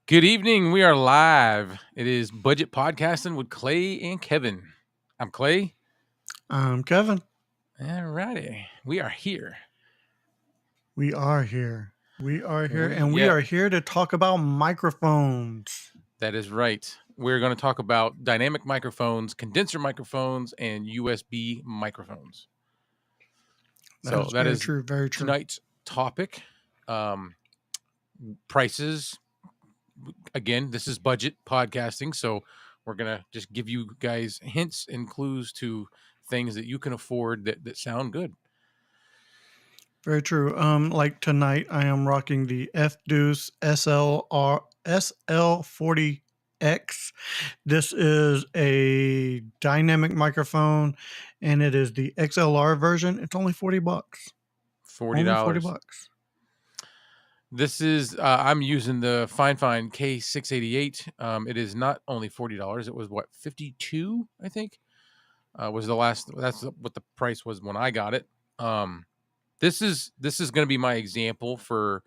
Good evening. We are live. It is Budget Podcasting with Clay and Kevin. I'm Clay. I'm Kevin. All righty. We are here. We are here. We are here, We and we yeah, are here to talk about microphones. that is right. We're going to talk about dynamic microphones, condenser microphones, and USB microphones. That So is that very is true. Very true. tonight's topic. Um, Prices. Again, this is budget podcasting, so we're gonna just give you guys hints and clues to things that you can afford that sound good. Very true. Like tonight, I am rocking the F Deuce SL40X. This is a dynamic microphone, and it is the XLR version. It's only $40. $40. Only $40. This is I'm using the Fine K688. It is not only $40. It was what, 52, I think. Was the last That's what the price was when I got it. This is going to be my example for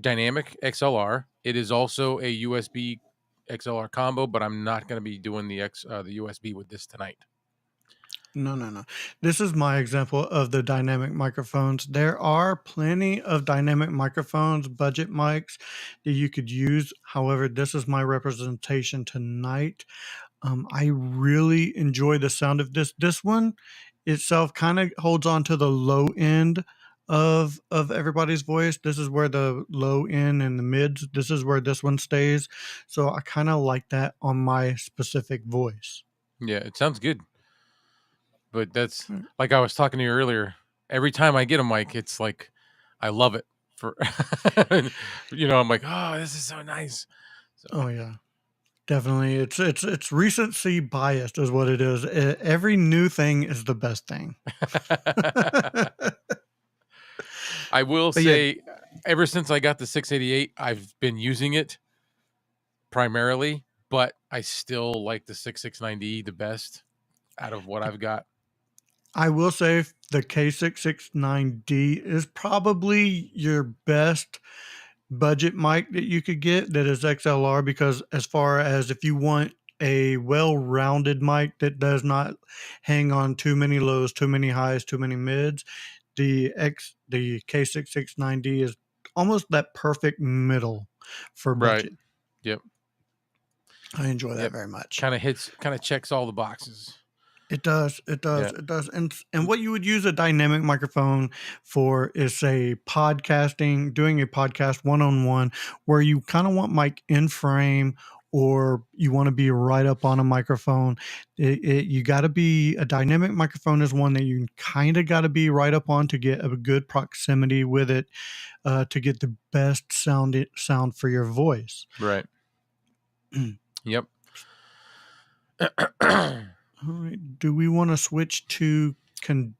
dynamic XLR. It is also a USB XLR combo, but I'm not going to be doing the USB with this tonight. No, no, no. This is my example of the dynamic microphones. There are plenty of dynamic microphones, budget mics that you could use. However, this is my representation tonight. I really enjoy the sound of this. This one itself kind of holds on to the low end of everybody's voice. This is where the low end and the mids. This is where this one stays. So I kind of like that on my specific voice. Yeah, it sounds good. But that's like I was talking to you earlier. Every time I get a mic, it's like I love it. For I'm like, oh, this is so nice. So. Oh yeah. Definitely, it's recency biased is what it is. Every new thing is the best thing. I will But yeah, say, ever since I got the 688, I've been using it primarily, but I still like the 669D the best out of what I've got. I will say the K669D is probably your best budget mic that you could get that is XLR, because as far as if you want a well-rounded mic that does not hang on too many lows, too many highs, too many mids, the K669D is almost that perfect middle for Right. budget. Yep. I enjoy that Yep. very much. Kind of checks all the boxes. It does. It does. Yeah. It does. And what you would use a dynamic microphone for is, say, podcasting, doing a podcast one-on-one, where you kind of want mic in frame, or you want to be right up on a microphone. You got to be a dynamic microphone is one that you kind of got to be right up on to get a good proximity with it, to get the best sound for your voice. Right. Yep. All right. Do we want to switch to Condenser?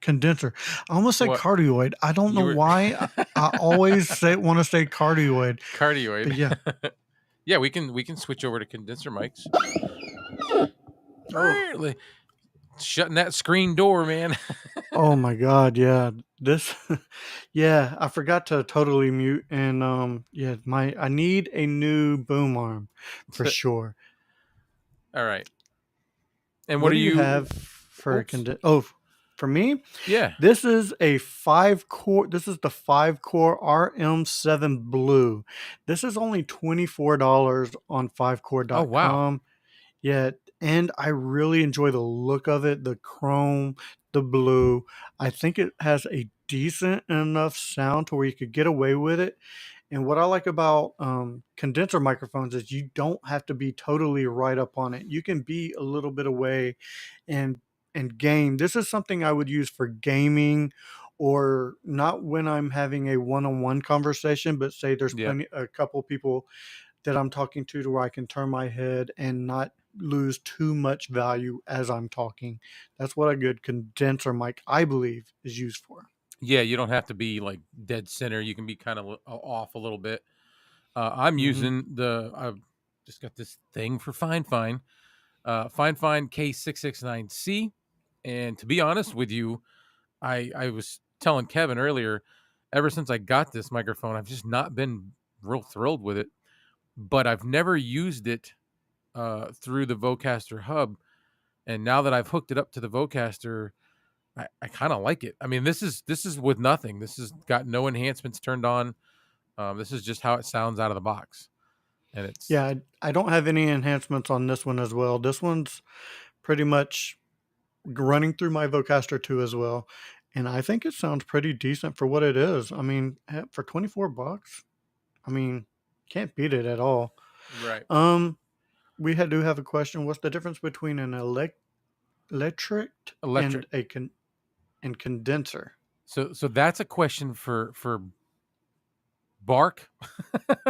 condenser? I almost say What? cardioid. I don't know why. I always want to say cardioid. Cardioid. But yeah. Yeah, we can switch over to condenser mics. Oh. Shutting that screen door, man. Oh my God. Yeah. This. Yeah. I forgot to totally mute. And yeah, I need a new boom arm for sure. All right. And What what are do you you? have for condenser? Oh, for me, Yeah. this is a 5-core. This is the 5-core RM7 Blue. This is only $24 on 5core.com. Oh wow. Yeah, and I really enjoy the look of it, the chrome, the blue. I think it has a decent enough sound to where you could get away with it. And what I like about condenser microphones is you don't have to be totally right up on it. You can be a little bit away and game. This is something I would use for gaming, or not when I'm having a one-on-one conversation, but say there's Yeah. a couple people that I'm talking to where I can turn my head and not lose too much value as I'm talking. That's what a good condenser mic, I believe, is used for. Yeah, you don't have to be like dead center. You can be kind of off a little bit. I'm Mm-hmm. using I've just got this thing for Fine K669C. And to be honest with you, I was telling Kevin earlier, ever since I got this microphone, I've just not been real thrilled with it. But I've never used it through the Vocaster hub, and now that I've hooked it up to the Vocaster, I kind of like it. I mean, this is with nothing. This has got no enhancements turned on. This is just how it sounds out of the box, and it's Yeah, I don't have any enhancements on this one as well. This one's pretty much running through my Vocaster 2 as well, and I think it sounds pretty decent for what it is. I mean, for 24 bucks, I mean, can't beat it at all. right. Um, do have a question. What's the difference between an electric and Electric. and condenser? So that's a question for Bark.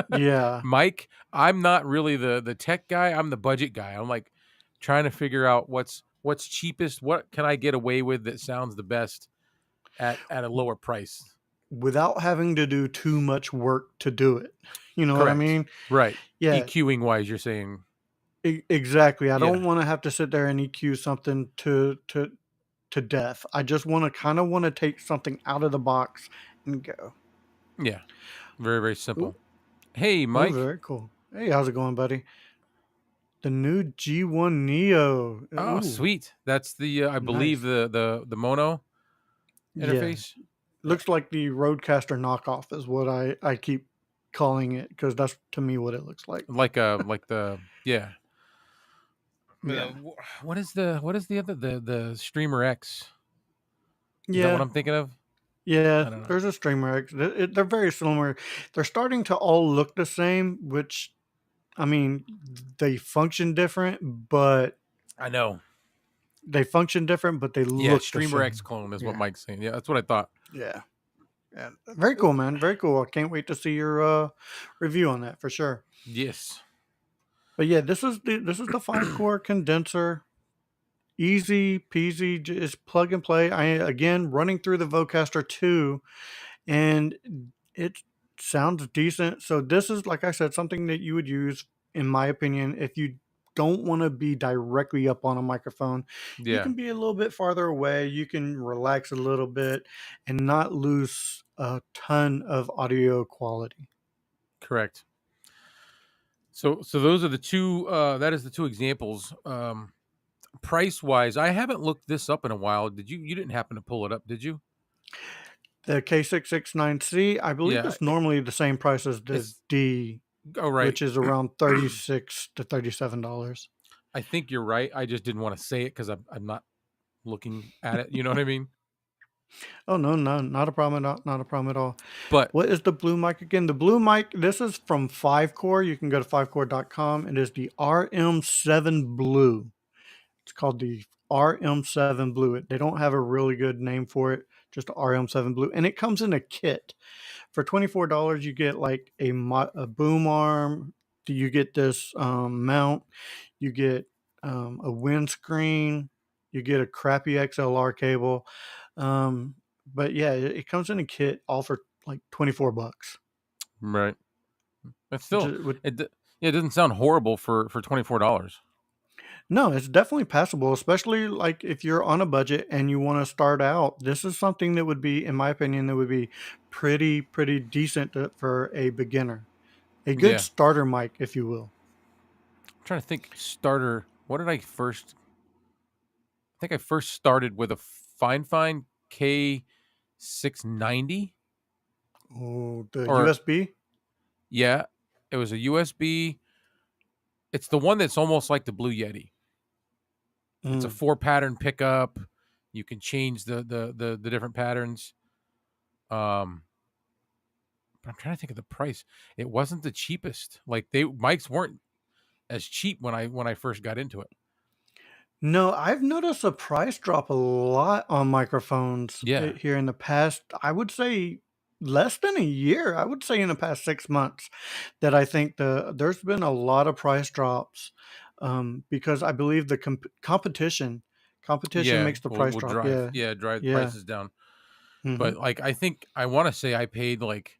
Yeah. Mike, I'm not really the tech guy. I'm the budget guy. I'm like trying to figure out what's cheapest. What can I get away with that sounds the best at a lower price? Without having to do too much work to do it. You know what I Correct. mean? Right. Yeah, EQing wise, you're saying, exactly. I yeah, don't want to have to sit there and EQ something to death. I just want to kind of want to take something out of the box and go. yeah. Very, very Ooh, simple. Hey, oh, Mike. very cool. Hey, how's it going, buddy? The new G1 Neo. Oh, Ooh, sweet. That's the I believe nice. the mono Yeah, interface. Yeah. looks like the Roadcaster knockoff is what I keep calling it because that's to me what it looks like. Like the yeah. Yeah. What is the other the Streamer X? Is that what Yeah. I'm thinking of? Yeah, I don't know. there's a Streamer X. They're very similar. They're starting to all look the same, which I mean, they function different, but I know. they Yeah, look the Streamer X same. clone is what Yeah, Mike's saying. Yeah, that's what I thought. yeah, yeah. Very cool, man. Very cool. I can't wait to see your review on that for sure. Yes. But yeah, this is the 5 core condenser. Easy peasy, just plug and play. I again running through the Vocaster 2, and it sounds decent. So this is, like I said, something that you would use, in my opinion, if you don't want to be directly up on a microphone. You Yeah, can be a little bit farther away. You can relax a little bit and not lose a ton of audio quality. correct. So those are the two that is the two examples. Price wise, I haven't looked this up in a while. Did you didn't happen to pull it up, did you? The K669C, I believe, Yeah, is normally the same price as the it's D, oh right. which is around 36 to $37. I think you're right. I just didn't want to say it because I'm not looking at it. You know what I mean? Oh no, no, not a problem at all. Not a problem at all. But What is the blue mic again? The blue mic, this is from 5 Core. You can go to 5core.com. It is the RM7 Blue. It's called the RM7 Blue. They don't have a really good name for it, just RM7 Blue. And it comes in a kit. For $24, you get like a boom arm. You get this mount. You get a windscreen. You get a crappy XLR cable. Um, but yeah, it comes in a kit all for like 24 bucks. right, but still, Which yeah, it doesn't sound horrible for $24. No, it's definitely passable, especially like if you're on a budget and you want to start out. This is something that would be, in my opinion, that would be pretty decent for a beginner. A good Yeah, starter mic, if you will. I'm trying to think. Starter. What did I first? I think I first started with a Fine K690, Oh, the or USB. yeah, it was a USB. It's the one that's almost like the Blue Yeti. It's a Mm. 4 pattern pickup. You can change the different patterns. Um, but I'm trying to think of the price. It wasn't the cheapest. Like they mics weren't as cheap when I first got into it. No, I've noticed a price drop a lot on microphones Yeah, here in the past. I would say less than a year. I would say in the past 6 months that I think there's been a lot of price drops because I believe the competition yeah, makes the price will drop. drive Yeah, drive the yeah. prices down. Hmm. But like I think I want to say I paid like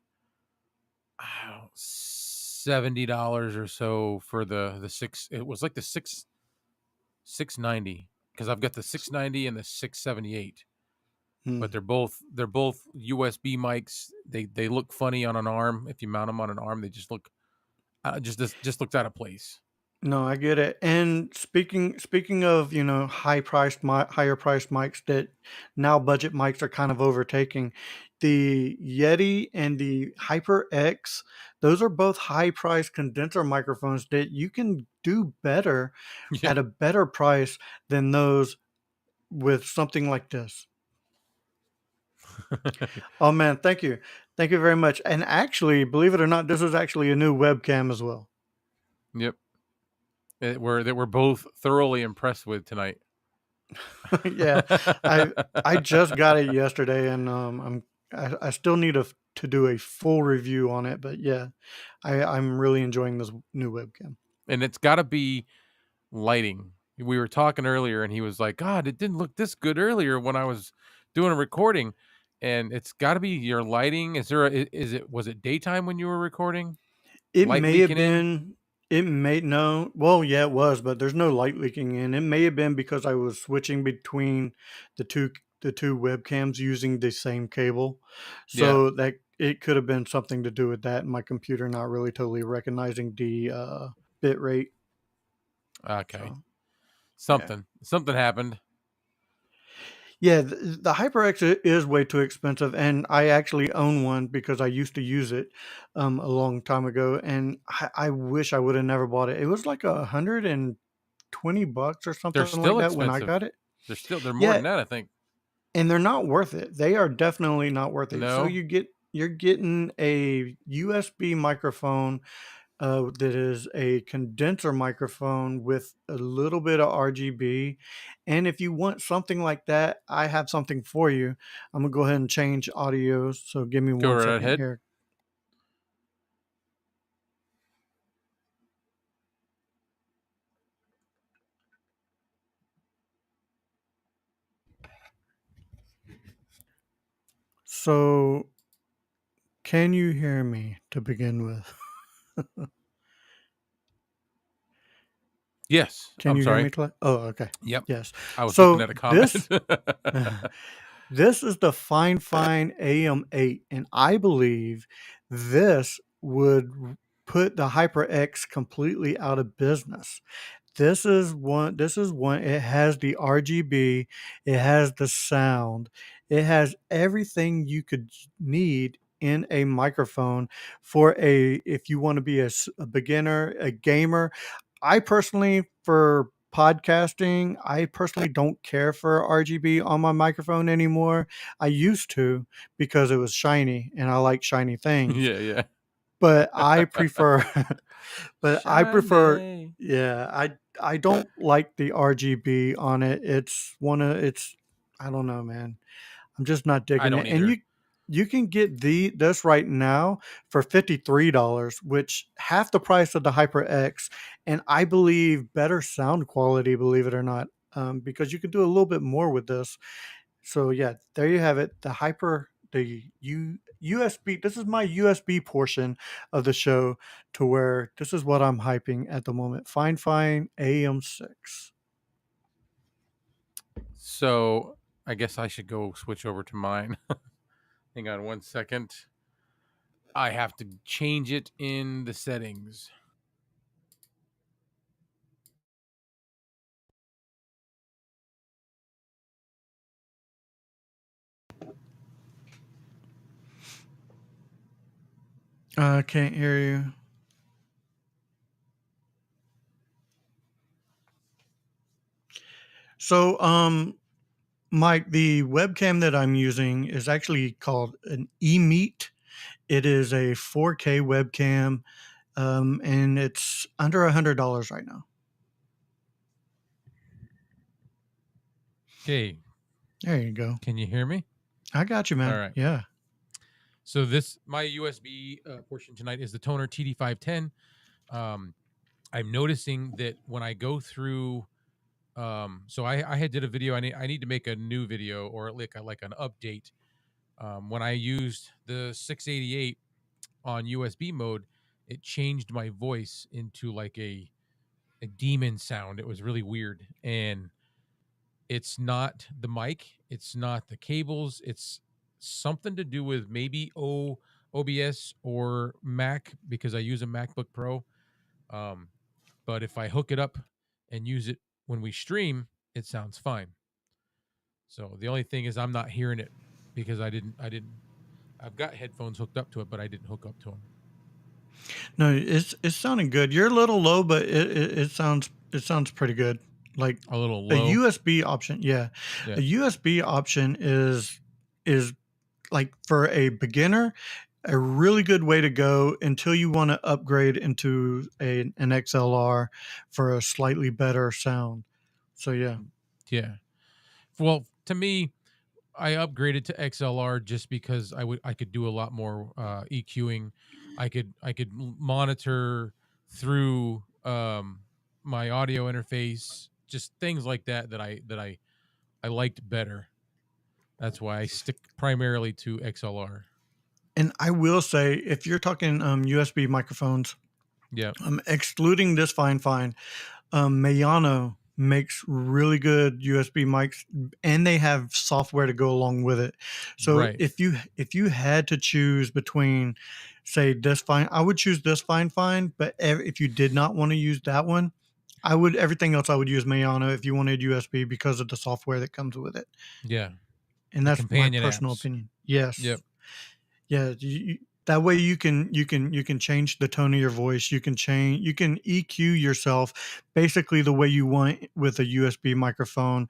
$70 or so for the six. It was like the 690 because I've got the 690 and the 678. Hmm. but they're both USB mics. They look funny on an arm. If you mount them on an arm, they just look just looks out of place. No, I get it. And speaking of, higher priced mics that now budget mics are kind of overtaking, the Yeti and the HyperX, those are both high priced condenser microphones that you can do better Yeah. at a better price than those with something like this. Oh man, thank you. Thank you very much. And actually, believe it or not, this is actually a new webcam as well. Yep. We're both thoroughly impressed with tonight. Yeah, I I just got it yesterday, and I still need to do a full review on it. But yeah, I'm really enjoying this new webcam. And it's got to be lighting. We were talking earlier, and he was like, "God, it didn't look this good earlier when I was doing a recording." And it's got to be your lighting. Is it was it daytime when you were recording? It Light may have leaking in? been. It may no. Well, yeah, it was, but there's no light leaking in. It may have been because I was switching between the two webcams using the same cable, Yeah. so that it could have been something to do with that. And my computer not really totally recognizing the bit rate. Okay. So yeah. Something happened. Yeah, the HyperX is way too expensive, and I actually own one because I used to use it a long time ago, and I wish I would have never bought it. It was like $120 or They're something like still that when I expensive. got it. They're more Yeah, than that, I think. and they're not worth it. They are definitely not worth it. So No. you're getting a USB microphone that is a condenser microphone with a little bit of RGB. And if you want something like that, I have something for you. I'm gonna go ahead and change audios. So give me Go one right second ahead. here. So can you hear me to begin with? Yes. Can I'm you hear sorry. me? Oh, okay. Yep. Yes. I was looking So at a comment. this this is the Fine AM8, and I believe this would put the HyperX completely out of business. This is one. It has the RGB, it has the sound, it has everything you could need in a microphone for a if you want to be a beginner, a gamer. I personally, for podcasting, I personally don't care for RGB on my microphone anymore. I used to because it was shiny and I like shiny things, Yeah, yeah. but I prefer but I prefer Shiny. yeah, I don't like the RGB on it. It's I don't know, man. I'm just not I digging don't it. And either. you can get this right now for $53, which half the price of the HyperX, and I believe better sound quality, believe it or not, because you can do a little bit more with this. So yeah, there you have it. The USB. This is my USB portion of the show to where this is what I'm hyping at the moment. Fine AM6. So I guess I should go switch over to mine. Hang on one second. I have to change it in the settings. I can't hear you. So Mike, the webcam that I'm using is actually called an eMeet. It is a 4K webcam, and it's under $100 right now. Okay. There you go. Can you hear me? I got you, All man. right. Yeah. So my USB portion tonight is the Toner TD510. Um, I'm noticing that when I go through, so I had did a video. I need to make a new video or like an update. When I used the 688 on USB mode, it changed my voice into like a demon sound. It was really weird, and It's not the mic, it's not the cables, it's something to do with maybe OBS or Mac because I use a MacBook Pro. Um, but if I hook it up and use it when we stream, it sounds fine. So the only thing is I'm not hearing it because I've got headphones hooked up to it, but I didn't hook up to them. No, it's sounding good. You're a little low, but it sounds pretty good. Like A little a low. USB option, yeah. Yeah. A USB option is like for a beginner, a really good way to go until you want to upgrade into an XLR for a slightly better sound. So yeah. Yeah. Well, to me, I upgraded to XLR just because I could do a lot more EQing. I could monitor through my audio interface, just things like that I liked better. That's why I stick primarily to XLR. And I will say, if you're talking USB microphones, Yeah. excluding this fine, Mayano makes really good USB mics, and they have software to go along with it. So Right. if you had to choose between, say, this fine, I would choose this fine. But if you did not want to use that one, I would everything else I would use Mayano if you wanted USB because of the software that comes with it. Yeah. And The that's my companion personal apps. opinion. Yes. Yep. Yeah, that way you can change the tone of your voice. You can EQ yourself basically the way you want with a USB microphone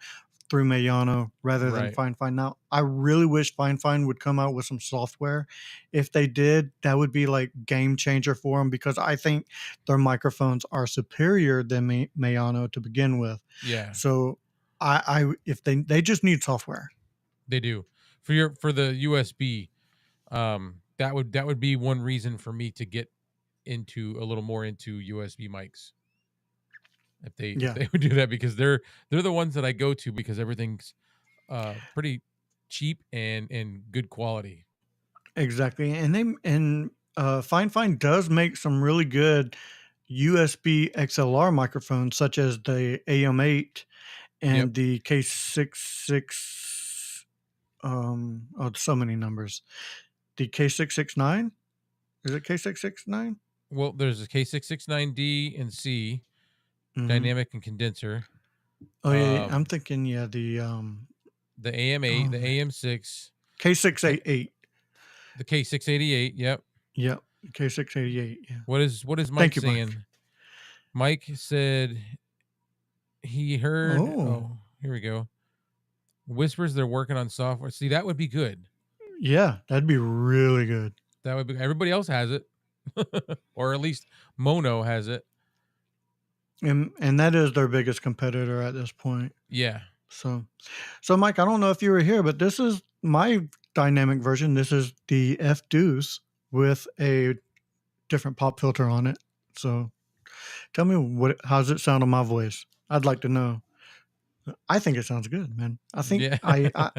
through Mayano rather than Right. FineFine. Now, I really wish FineFine would come out with some software. If they did, that would be like game changer for them because I think their microphones are superior than Mayano to begin with. Yeah. So I if they just need software. They do. For the USB, that would be one reason for me to get into a little more into USB mics. If Yeah. they would do that because they're the ones that I go to because everything's pretty cheap and good quality. Exactly, Fine does make some really good USB XLR microphones, such as the AM8 Yep. and the K66. Oh, so many numbers. The K669. Is it K669? Well, there's a K669D and C, Mm-hmm. dynamic and condenser. Oh yeah, I'm Um, thinking the AM8, oh the man, AM6, K688. the K688. Yep. Yep, K688. Yeah. What is Mike Thank you, Mike. saying? Mike said he heard. Oh Oh, here we go. Whispers they're working on software. See, that would be good. yeah, that'd be really good. That would be. Everybody else has it, or at least Mono has it. And that is their biggest competitor at this point. Yeah. So Mike, I don't know if you were here, but this is my dynamic version. This is the F Deuce with a different pop filter on it. So tell me how's it sound on my voice? I'd like to know. I think it sounds good, man. I think Yeah.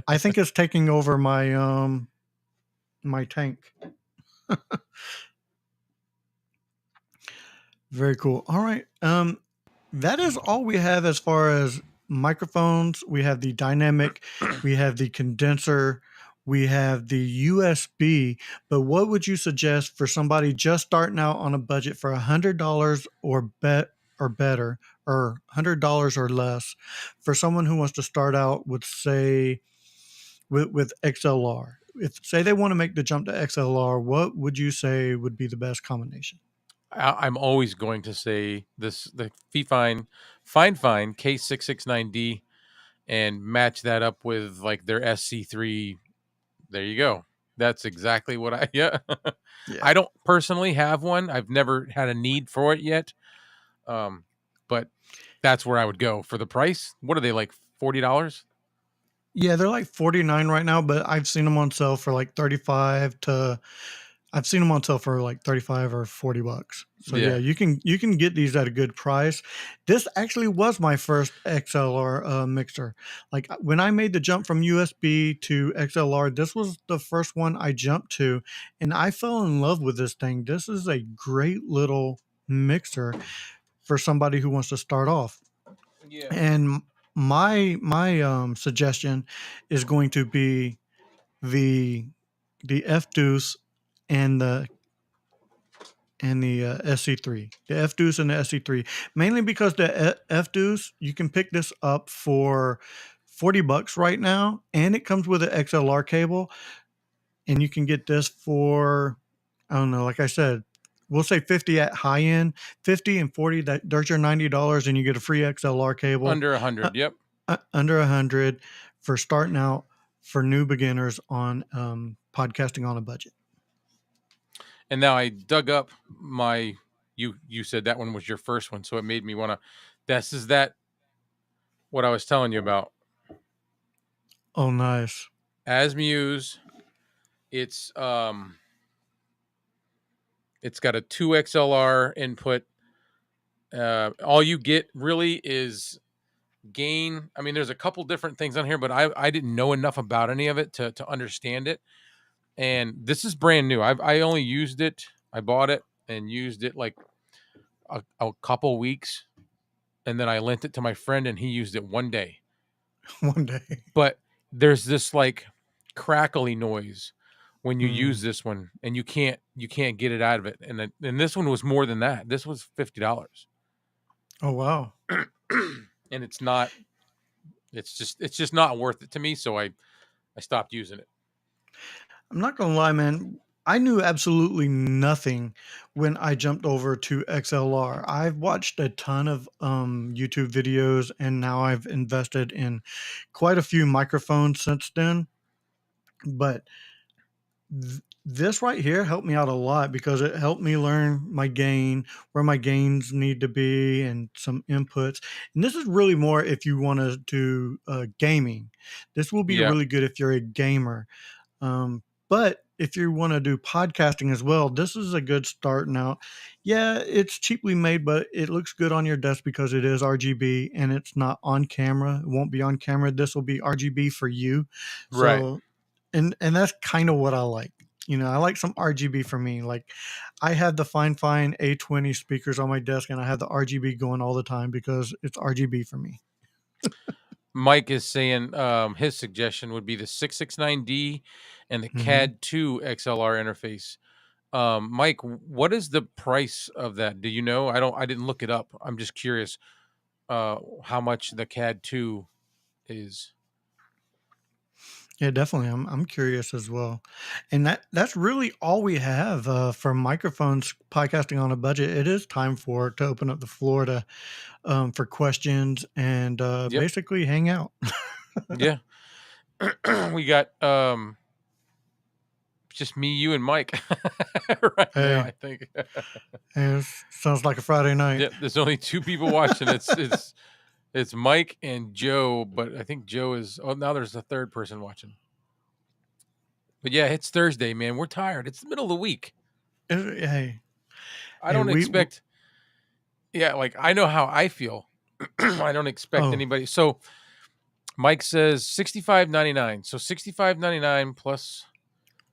I think it's taking over my tank. Very cool. All right. That is all we have as far as microphones. We have the dynamic, we have the condenser, we have the USB. But what would you suggest for somebody just starting out on a budget for $100 or better, or $100 or less, for someone who wants to start out with, say, with XLR? If say they want to make the jump to XLR, what would you say would be the best combination? I'm always going to say the Fine K669D and match that up with like their SC3. There you go. That's exactly what I yeah. Yeah. I don't personally have one. I've never had a need for it yet. But that's where I would go for the price. What are they like $40? Yeah, they're like 49 right now, but I've seen them on sale for like 35 to I've seen them on sale for like 35 or $40. So yeah, Yeah. you can get these at a good price. This actually was my first XLR mixer. Like when I made the jump from USB to XLR, this was the first one I jumped to, and I fell in love with this thing. This is a great little mixer for somebody who wants to start off. Yeah. And my suggestion is going to be the F Deuce and the SC3, the F Deuce and the SC3, mainly because the F Deuce, you can pick this up for $40 right now, and it comes with an XLR cable, and you can get this for, I don't know, like I said, we'll say 50 at high end, 50 and 40, there's your $90, and you get a free XLR cable. Under 100. Yep. Under 100 for starting out for new beginners on podcasting on a budget. And now I dug up you said that one was your first one, so it made me want to. This is that what I was telling you about. Oh, nice. ASMuse. It's got a 2 XLR input. All you get really is gain. I mean, there's a couple different things on here, but I didn't know enough about any of it to understand it. And this is brand new. I only used it. I bought it and used it like a couple weeks, and then I lent it to my friend, and he used it one day. One day. But there's this like crackly noise when you use this one, and you can't get it out of it. And this one was more than that. This was $50. Oh, wow. And it's just not worth it to me. So I stopped using it. I'm not gonna lie, man. I knew absolutely nothing when I jumped over to XLR. I've watched a ton of YouTube videos, and now I've invested in quite a few microphones since then. But this right here helped me out a lot because it helped me learn my gain, where my gains need to be, and some inputs. And this is really more if you want to do gaming. This will be Yeah. really good if you're a gamer. But if you want to do podcasting as well, this is a good start now. Yeah, it's cheaply made, but it looks good on your desk because it is RGB and it's not on camera. It won't be on camera. This will be RGB for you. Right. So, and that's kind of what I like. You know, I like some RGB for me. Like, I have the Fine A20 speakers on my desk, and I have the RGB going all the time because it's RGB for me. Mike is saying his suggestion would be the 669D and the CAD 2 XLR interface. Mike, what is the price of that? Do you know? I didn't look it up. I'm just curious how much the CAD 2 is. Yeah, definitely. I'm curious as well, and that's really all we have for microphones podcasting on a budget. It is time to open up the floor to for questions and Yep. basically hang out. Yeah. We got just me, you, and Mike right now, I think. Hey, sounds like a Friday night. Yeah, there's only 2 people watching. It's Mike and Joe, but I think Joe is. Oh, now there's a third person watching. But yeah, it's Thursday, man. We're tired. It's the middle of the week. Hey, I don't expect. Yeah, like I know how I feel. I don't expect anybody. So Mike says $65.99. So $65.99 plus.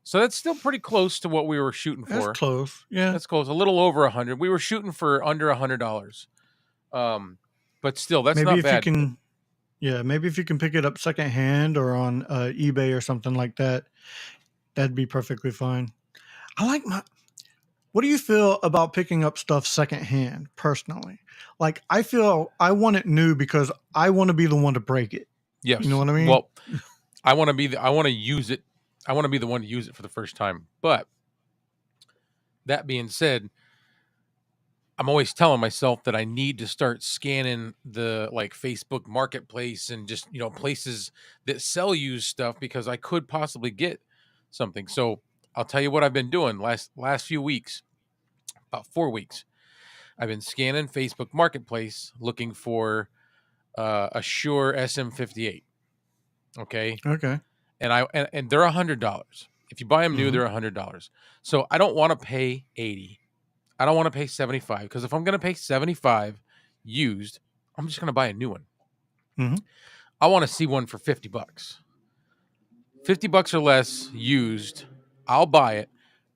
So that's still pretty close to what we were shooting for. That's close. Yeah, that's close. A little over 100. We were shooting for under $100. But still, that's not bad. Maybe if you can pick it up secondhand or on eBay or something like that, that'd be perfectly fine. What do you feel about picking up stuff secondhand personally? Like, I feel I want it new because I want to be the one to break it. Yes. You know what I mean? Well, I want to use it. I want to be the one to use it for the first time. But that being said, I'm always telling myself that I need to start scanning the like Facebook Marketplace and just, places that sell used stuff because I could possibly get something. So I'll tell you what I've been doing last few weeks, about 4 weeks. I've been scanning Facebook Marketplace looking for a Shure SM58. Okay. And they're $100. If you buy them new, they're $100. So I don't want to pay $80. I don't want to pay $75 because if I'm going to pay $75 used, I'm just going to buy a new one. I want to see one for $50. $50 or less used, I'll buy it.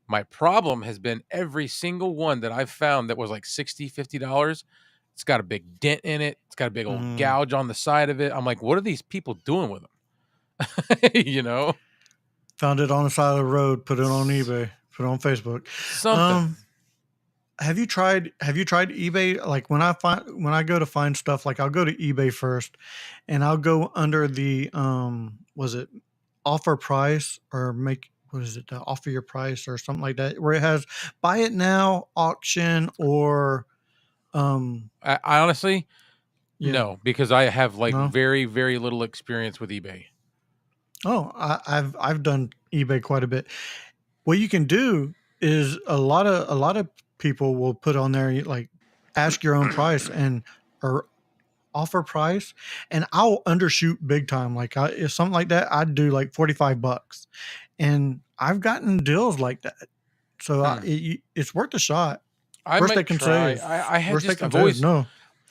My problem has been every single one that I've found that was like $60, $50, It's got a big dent in it. It's got a big old Mm. gouge on the side of it. I'm like, what are these people doing with them? You know, Found it on the side of the road, put it on eBay, put it on Facebook. something. Have you tried eBay? Like when I go to find stuff, like I'll go to eBay first and I'll go under the was it offer price or make what is it, the offer your price or something like that, where it has buy it now, auction, or I honestly, yeah, no, because I have like no. very, very little experience with eBay. Oh, I've done eBay quite a bit. What you can do is a lot of people will put on there like ask your own price and or offer price, and I'll undershoot big time. Like if something like that, I'd do like $45, and I've gotten deals like that. So Hmm. it's worth a shot. I Worst they might can say try. is I had worst they just can I've say is always no.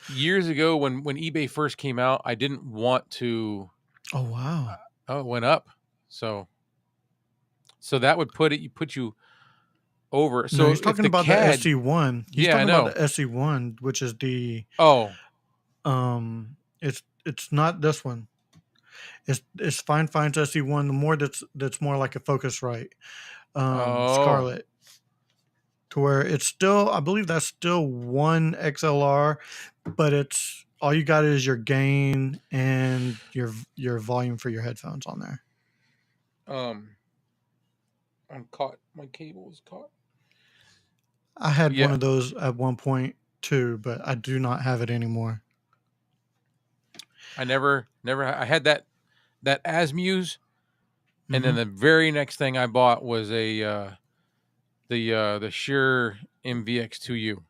years ago when eBay first came out, I didn't want to. Oh wow. Oh, it went up. So that would put you over. No, So he's if talking the about the CAD, SC1. He's yeah, I talking about know. the SC1, which is the it's not this one. It's Fine Finds SC1. The more that's more like a Focusrite, Oh, Scarlet, to where it's still, I believe that's still one XLR, but it's all you got is your gain and your volume for your headphones on there. um, I'm caught. My cable is caught. I had one Yeah, of those at one point too, but I do not have it anymore. I never. I had that Asmuse, and then Hmm. the very next thing I bought was a the Shure MVX2U,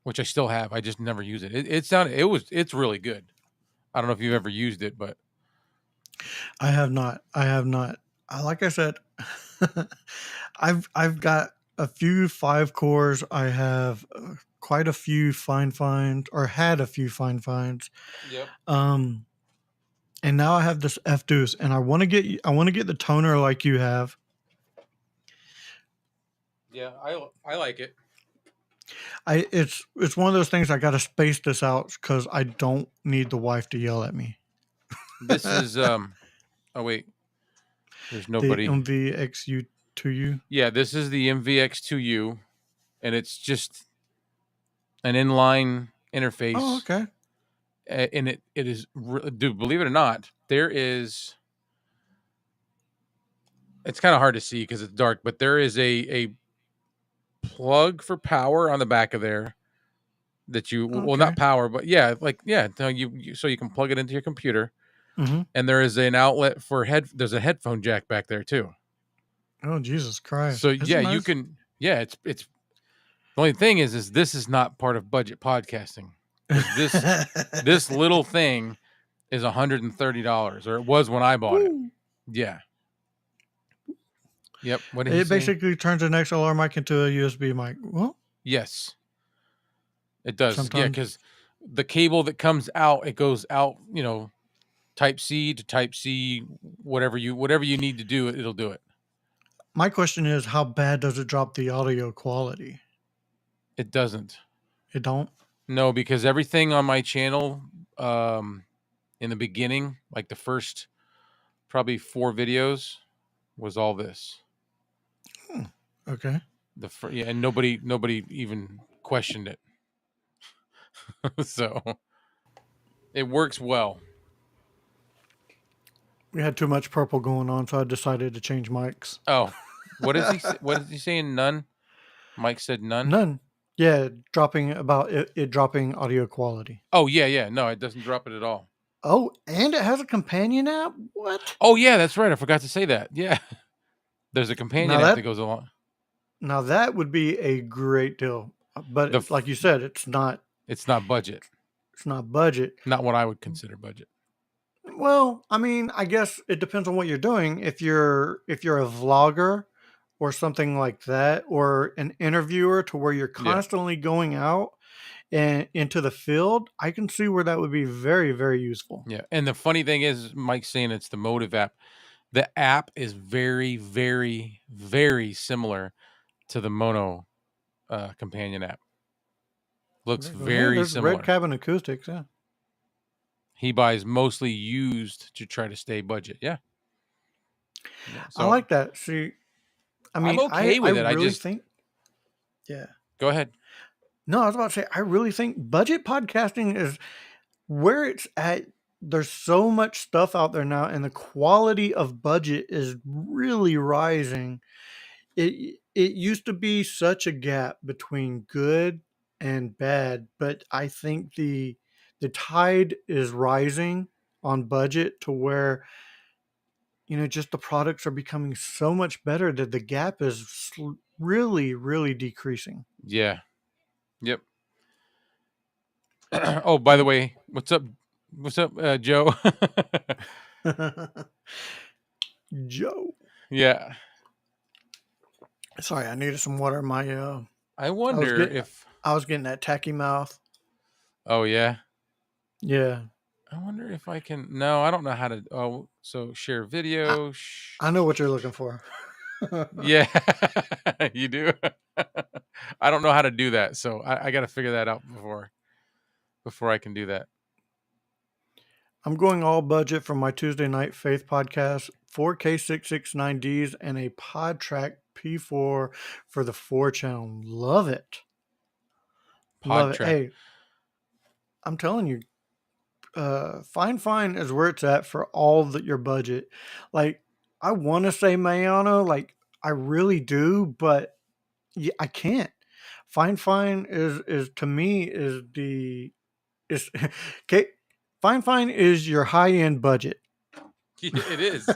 which I still have. I just never use it. It's really good. I don't know if you've ever used it, but I have not. I have not. Like I said, I've got a few 5 cores. I have quite a few fine finds, or had a few fine finds. yep, Um, and now I have this F Deuce, and I want to get the toner like you have. yeah, I like it. It's one of those things I got to space this out because I don't need the wife to yell at me. This is Oh wait, there's The nobody. MVXU to you. Yeah, this is the MVX2U, and it's just an inline Oh, interface, okay. and it is dude. Believe it or not, there is. It's kind of hard to see because it's dark, but there is a plug for power on the back of there that you well Okay. not power, but yeah, like yeah, no, so you can plug it into your computer, Hmm. and there is an outlet for There's a headphone jack back there too. Oh, Jesus Christ! So It's a yeah, you nice. can. Yeah, it's the only thing is this is not part of budget podcasting because this little thing is $130, or it was when I bought it. Woo. Yeah. Yep. What did he It say? basically turns an XLR mic into a USB mic. Well, Yes, it does. Yeah, sometimes. because the cable that comes out, it goes out. Type C to Type C. Whatever you need to do, it'll do it. My question is, how bad does it drop the audio quality? It doesn't. It don't. No, because everything on my channel, um, in the beginning, like the first probably 4 videos, was all this. Hmm. Okay. Yeah, and nobody even questioned it. So it works well. We had too much purple going on, so I decided to change mics. Oh, what is he saying? None. Mike said none. None. Yeah, dropping about it dropping audio quality. Oh yeah. No, it doesn't drop it at all. Oh, and it has a companion app. What? Oh yeah, that's right. I forgot to say that. Yeah, there's a companion Now app that that goes along. now that would be a great deal. But The f- like you said, it's not. it's not budget. It's not budget. Not what I would consider budget. Well, I mean, I guess it depends on what you're doing. If you're a vlogger or something like that, or an interviewer to where you're Yeah, constantly going out and into the field, I can see where that would be very, very useful. yeah. And the funny thing is, Mike's saying it's the Motive app. The app is very, very, very similar to the Mono companion app. Looks Hey, very there's Red similar. Cabin Acoustics. Yeah, He buys mostly used to try to stay budget. Yeah. Yeah. I So like that. See, I I'm mean, okay I with it. I really just think, yeah. go ahead. No, I was about to say, I really think budget podcasting is where it's at. There's so much stuff out there now, and the quality of budget is really rising. It used to be such a gap between good and bad, but I think the tide is rising on budget to where just the products are becoming so much better that the gap is really, really decreasing. Yeah. Yep. Oh, by the way, what's up? What's up, Joe? Joe. Yeah. Sorry, I needed some water. I I was wonder getting if. I was getting that tacky mouth. Oh yeah. Yeah. I wonder if I can. No, I don't know how to. Oh, so share I, video. I know what you're looking for. Yeah, you do. I don't know how to do that, so I got to figure that out before I can do that. I'm going all budget for my Tuesday Night Faith podcast, 4K 669Ds, and a PodTrack P4 for the 4 channel. Love it. Pod Love it. track. Hey, I'm telling you, Fine is where it's at for your budget. Like, I want to say Mayano, like I really do, but I can't. Fine is to me is the is okay. Fine is your high end budget. It is.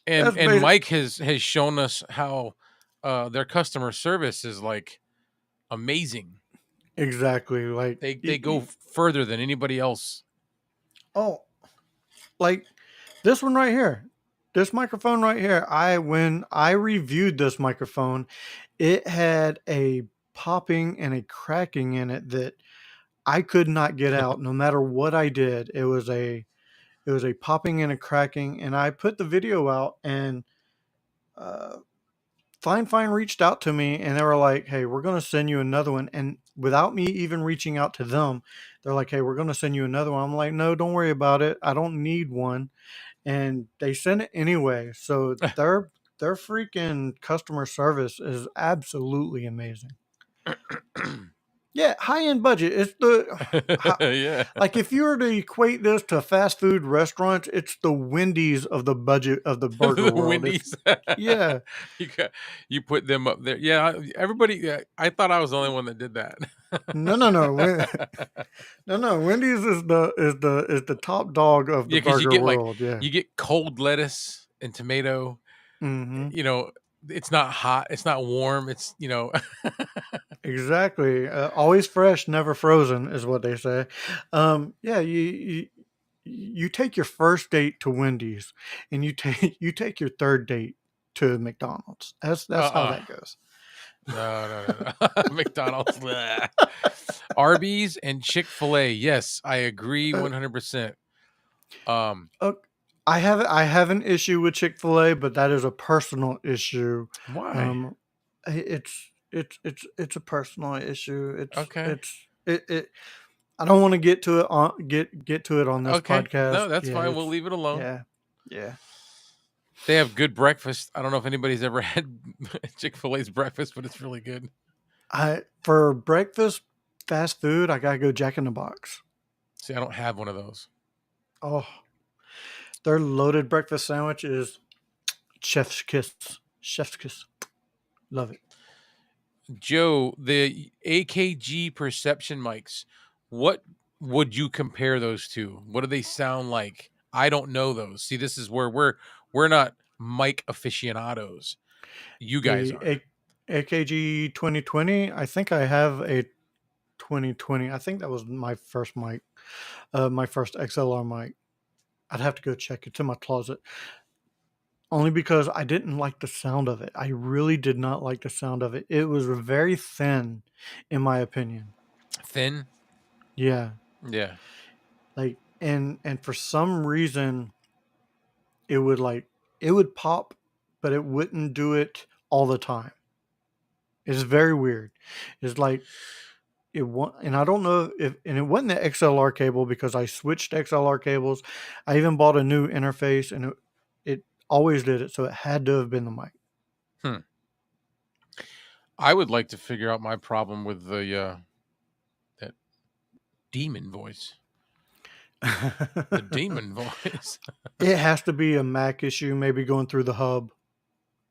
and That's and basic. Mike has shown us how their customer service is like amazing. Exactly. Like, They go further than anybody else. oh, like this one right here, this microphone right here. When I reviewed this microphone, it had a popping and a cracking in it that I could not get out no matter what I did. It was a popping and a cracking, and I put the video out, and uh, Fine reached out to me, and they were like, "Hey, we're going to send you another one." And without me even reaching out to them, they're like, "Hey, we're going to send you another one." I'm like, "No, don't worry about it. I don't need one." And they sent it anyway. So their freaking customer service is absolutely amazing. Yeah, high end budget. It's Yeah. like if you were to equate this to fast food restaurants, it's the Wendy's of the budget of the burger The world. If Wendy's. yeah, you got, you put them up there. Yeah, everybody. Yeah, I thought I was the only one that did that. no, no. Wendy's is the top dog of the Yeah, because burger world. Yeah. you get cold lettuce and tomato. Hmm. You know, it's not hot. It's not warm. It's Exactly. Always fresh, never frozen, is what they say. Yeah, you take your first date to Wendy's, and you take your third date to McDonald's. That's how uh-uh. that goes. No. McDonald's. Bleh. Arby's and Chick-fil-A. Yes, I agree Uh, 100%. Um, uh, I have an issue with Chick-fil-A, but that is a personal issue. why? Um, it's a personal issue. Okay. It. I don't want to get to it on get to it on this Okay. podcast. No, that's Yeah, fine. We'll leave it alone. yeah, yeah. They have good breakfast. I don't know if anybody's ever had Chick-fil-A's breakfast, but it's really good. For breakfast, fast food, I gotta go Jack in the Box. See, I don't have one of those. Oh, their loaded breakfast sandwich is chef's kiss. Chef's kiss. Love it. Joe, the AKG perception mics, what would you compare those to? What do they sound like? I don't know those. See, this is where we're not mic aficionados. You guys The are. AKG 2020. I think I have a 2020. I think that was my first mic, my first XLR mic. I'd have to go check it in my closet. Only because I didn't like the sound of it. I really did not like the sound of it. It was very thin, in my opinion. Thin? Yeah, Yeah. like and for some reason it would pop, but it wouldn't do it all the time. It's very weird. It's like and I don't know if, and it wasn't the XLR cable because I switched XLR cables. I even bought a new interface, and it always did it, so it had to have been the mic. Hmm. I would like to figure out my problem with that demon voice. The demon voice. It has to be a Mac issue, maybe going through the hub.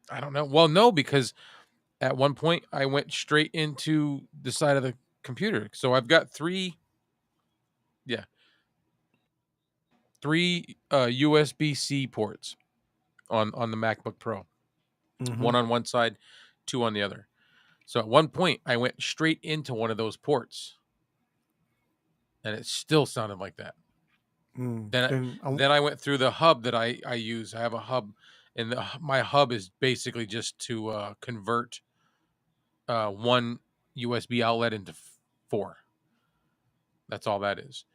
I don't know. Well, no, because at one point I went straight into the side of the computer. So I've got three USB-C ports on the MacBook Pro. Mhm. One on one side, two on the other. So at one point I went straight into one of those ports and it still sounded like that. Then Then then I went through the hub that I use. I have a hub, and my hub is basically just to convert one USB outlet into four. That's all that is.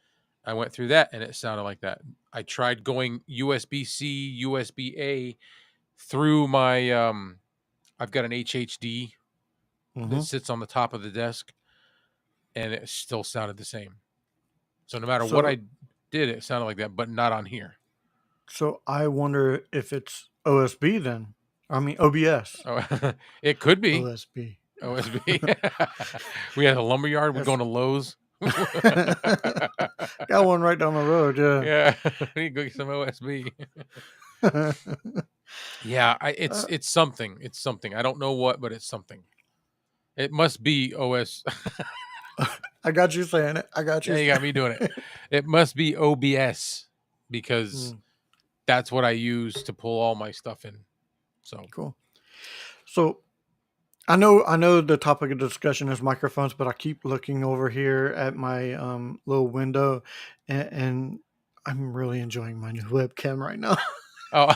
I went through that, and it sounded like that. I tried going USB-C, USB-A through my. I've got an HHD that mhm. sits on the top of the desk, and it still sounded the same. So no matter what So I did, it sounded like that, but not on here. so I wonder if it's OSB then. I mean OBS. Oh, it could be. OSB. OSB. We had a lumberyard. We're That's going to Lowe's. got one right down the road, yeah. Yeah, we need to go get some OSB. Yeah, Uh, it's something. It's something. I don't know what, but it's something. It must be OS. I got you saying it. I got Yeah, you you got me doing it. saying It must be OBS because Mm, that's what I use to pull all my stuff in. So cool. So I know the topic of discussion is microphones, but I keep looking over here at my little window, and I'm really enjoying my new webcam right now. oh,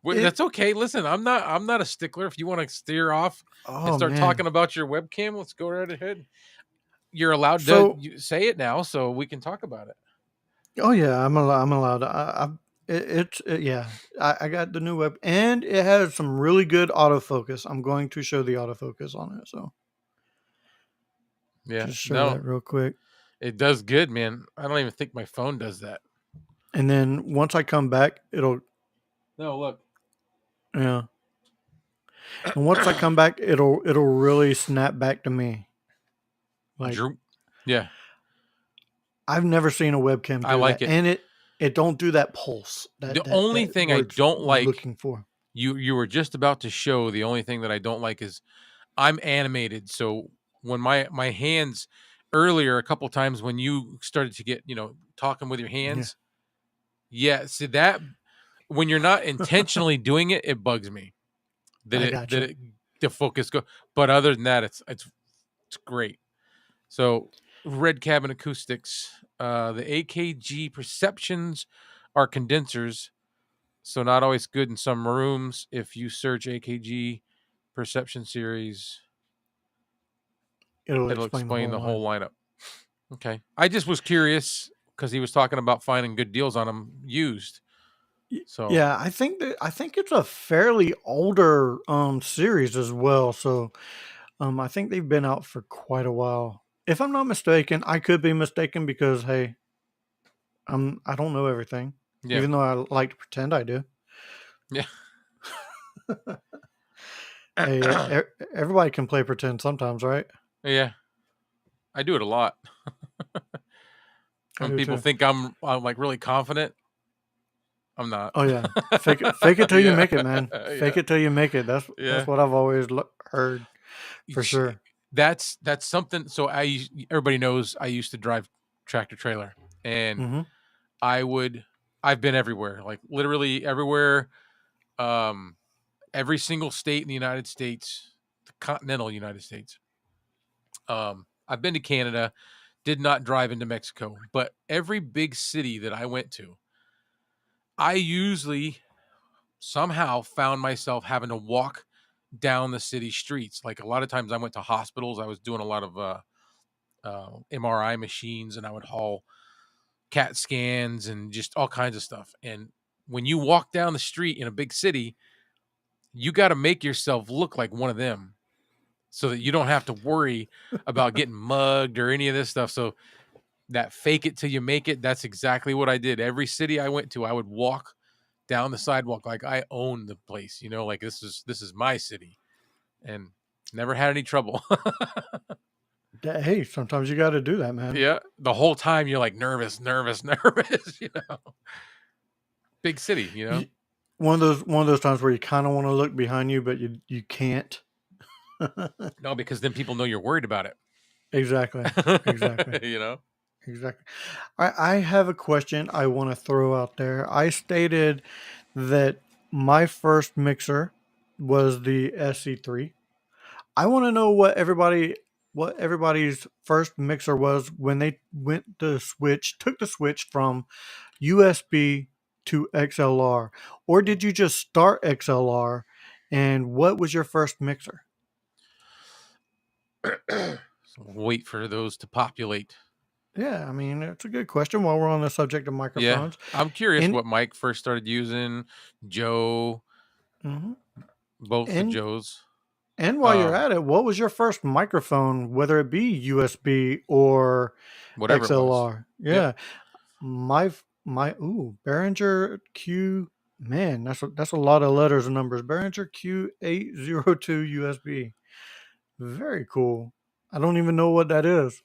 well, It that's okay. Listen, I'm not a stickler. If you want to steer off and oh start talking man. about your webcam, let's go right ahead. You're allowed to So say it now, so we can talk about it. oh yeah, I'm allowed. Yeah. I got the new web, and it has some really good autofocus. I'm going to show the autofocus on it. So Yeah, just show no, that real quick. it does good, man. I don't even think my phone does that. And then once I come back, it'll No, look. yeah. And once I come back, it'll really snap back to me. Like Drew. Yeah, I've never seen a webcam I do like that, it. and it don't do that pulse The only that thing I words don't like, looking for. you were just about to show. The only thing that I don't like is I'm animated, so when my hands earlier a couple times when you started to get talking with your Yeah, hands, yeah, see that when you're not intentionally doing it, it bugs me that I it that gotcha. it the focus go. But other than that, it's great. So Red Cabin Acoustics, the AKG perceptions are condensers, so not always good in some rooms. If you search AKG perception series, It'll it'll explain the explain whole the line. whole lineup. Okay. I just was curious because he was talking about finding good deals on them used. So Yeah, I think it's a fairly older series as well. So I think they've been out for quite a while. If I'm not mistaken, I could be mistaken because hey, I don't know everything, yeah, even though I like to pretend I do. yeah, Hey, everybody can play pretend sometimes, right? yeah. I do it a lot. I When do people too. think I'm like really confident, I'm not. Oh yeah, fake it till you Yeah, make it, man. Fake yeah, it till you make it. That's yeah. what I've always heard for Each- sure. that's something. So everybody knows I used to drive tractor trailer, and Hmm. I would I've been everywhere, like literally everywhere. Um, every single state in the United States, the continental United States. I've been to Canada, did not drive into Mexico, but every big city that I went to, I usually somehow found myself having to walk down the city streets. Like a lot of times I went to hospitals. I was doing a lot of MRI machines and I would haul CAT scans and just all kinds of stuff. And when you walk down the street in a big city, you got to make yourself look like one of them. so that you don't have to worry about getting mugged or any of this stuff. So that fake it till you make it, that's exactly what I did. Every city I went to, I would walk down the sidewalk like I own the place, like this is my city, and never had any trouble. Hey, sometimes you got to do that, man. Yeah, the whole time you're like nervous, big city, One of those times where you kind of want to look behind you, but you can't. No, because then people know you're worried about it. Exactly. Exactly. Exactly. I have a question I want to throw out there. I stated that my first mixer was the SC3. I want to know what everybody's first mixer was when they took the switch from USB to XLR, or did you just start XLR? And what was your first mixer? So wait for those to populate. Yeah, I mean, it's a good question while we're on the subject of Yeah, microphones. I'm curious And what Mike first started using. Joe, mhm. both the and Joes. and while you're at it, what was your first microphone, whether it be USB or Whatever it was. XLR? Yep. Yeah, my Behringer Q. Man, that's a lot of letters and numbers. Behringer Q802 USB. Very cool. I don't even know what that is.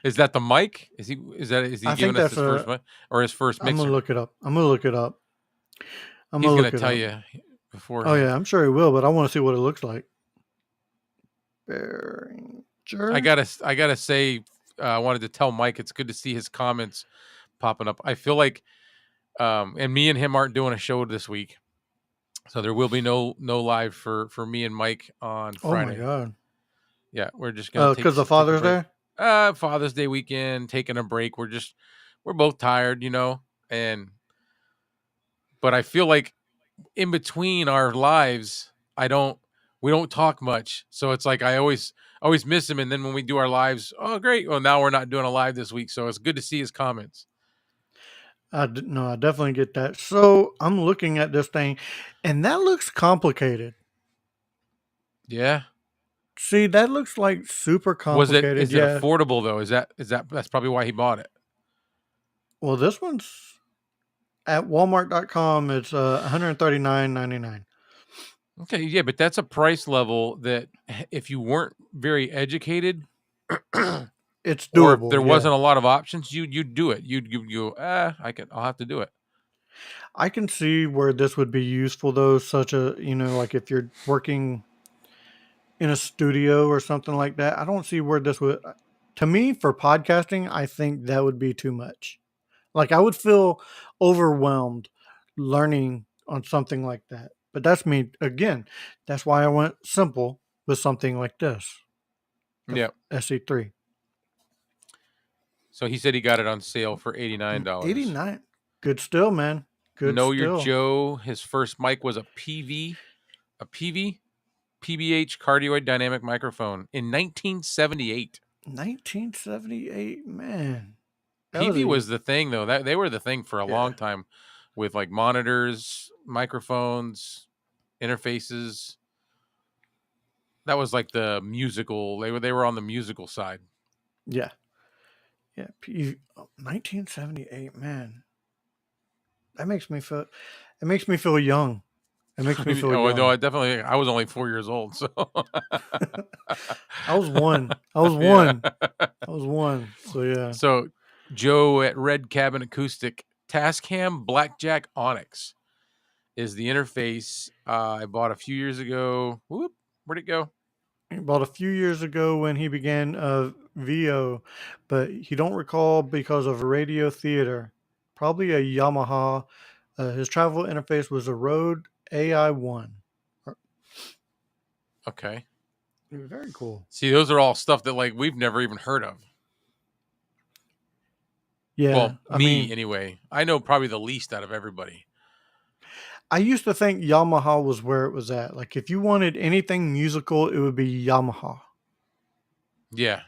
Is that the mic? Is he I think giving us that's his first a. mic or his first I'm gonna mixer? look it up. I'm gonna look it up. I'm He's gonna gonna look it tell up. you Oh beforehand. yeah, I'm sure he will, but I want to see what it looks like. I Behringer. gotta say, I wanted to tell Mike it's good to see his comments popping up. I feel like, and me and him aren't doing a show this week, so there will be no live for me and Mike on Oh my Friday. god. Yeah, we're just gonna take Because of a Father's break. Day. Father's Day weekend, taking a break. We're both tired, but I feel like in between our lives, we don't talk much. So it's like I always miss him. And then when we do our lives, oh great. Well, now we're not doing a live this week. So it's good to see his comments. No, I definitely get that. So I'm looking at this thing, and that looks complicated. Yeah. See, that looks like super complicated. Is it Yeah. affordable though? That's probably why he bought it. Well, this one's at Walmart.com. It's $139.99. Okay. Yeah. But that's a price level that if you weren't very educated, It's or if doable. there Yeah, wasn't a lot of options, you'd do it. I'll have to do it. I can see where this would be useful though. Such a like if you're working in a studio or something like that. I don't see where this would. To me, for podcasting, I think that would be too much. Like I would feel overwhelmed learning on something like that. But that's me again. That's why I went simple with something like this, the Yeah. SE3. So he said he got it on sale for $89. 89. Good still, man. Good Know Your still. Joe. His first mic was a PV, PBH cardioid dynamic microphone in 1978. 1978, man. That was PV a was the thing though. That they were the thing for a yeah. long time, with like monitors, microphones, interfaces. That was like the musical. They were on the musical side. Yeah. Yeah. 1978, man. That makes me feel it makes me feel young. It makes me feel Oh no, young. I was only 4 years old, so I was one. I was yeah. one. I was one. So yeah. So Joe at Red Cabin Acoustic, Tascam Blackjack Onyx is the interface I bought a few years ago. Whoop, where'd it go? About a few years ago when he began VO, but he don't recall because of radio theater. Probably a Yamaha. His travel interface was a Rode AI1. Okay. Very cool. See, those are all stuff that like we've never even heard of. Yeah, Well, I me mean, anyway. I know probably the least out of everybody. I used to think Yamaha was where it was at. Like if you wanted anything musical, it would be Yamaha. Yeah.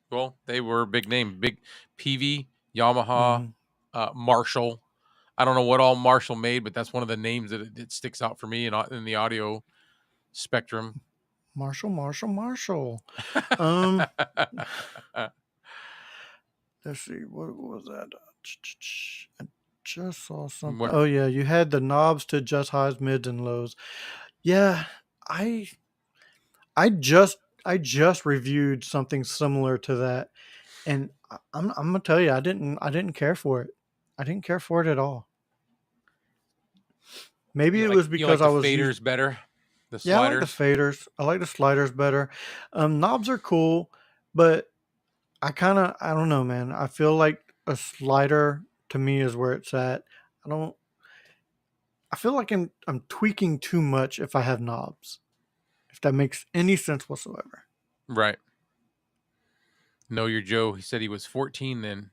Well, they were a big name. Big PV, Yamaha, Hmm. Marshall. I don't know what all Marshall made, but that's one of the names that it sticks out for me in the audio Spectrum. Marshall. Um, let's see. What was that? I just saw something. What? Oh yeah, you had the knobs to adjust highs, mids, and lows. Yeah, I I just I just reviewed something similar to that, and I'm gonna tell you, I didn't care for it. I didn't care for it at all. Maybe it was You because like I the was used. faders better, the Yeah, I like the sliders. faders. I like the sliders better. Knobs are cool, but I don't know, man. I feel like a slider to me is where it's at. I don't. I feel like I'm tweaking too much if I have knobs. If that makes any sense whatsoever. Right. Know your Joe. He said he was 14 then.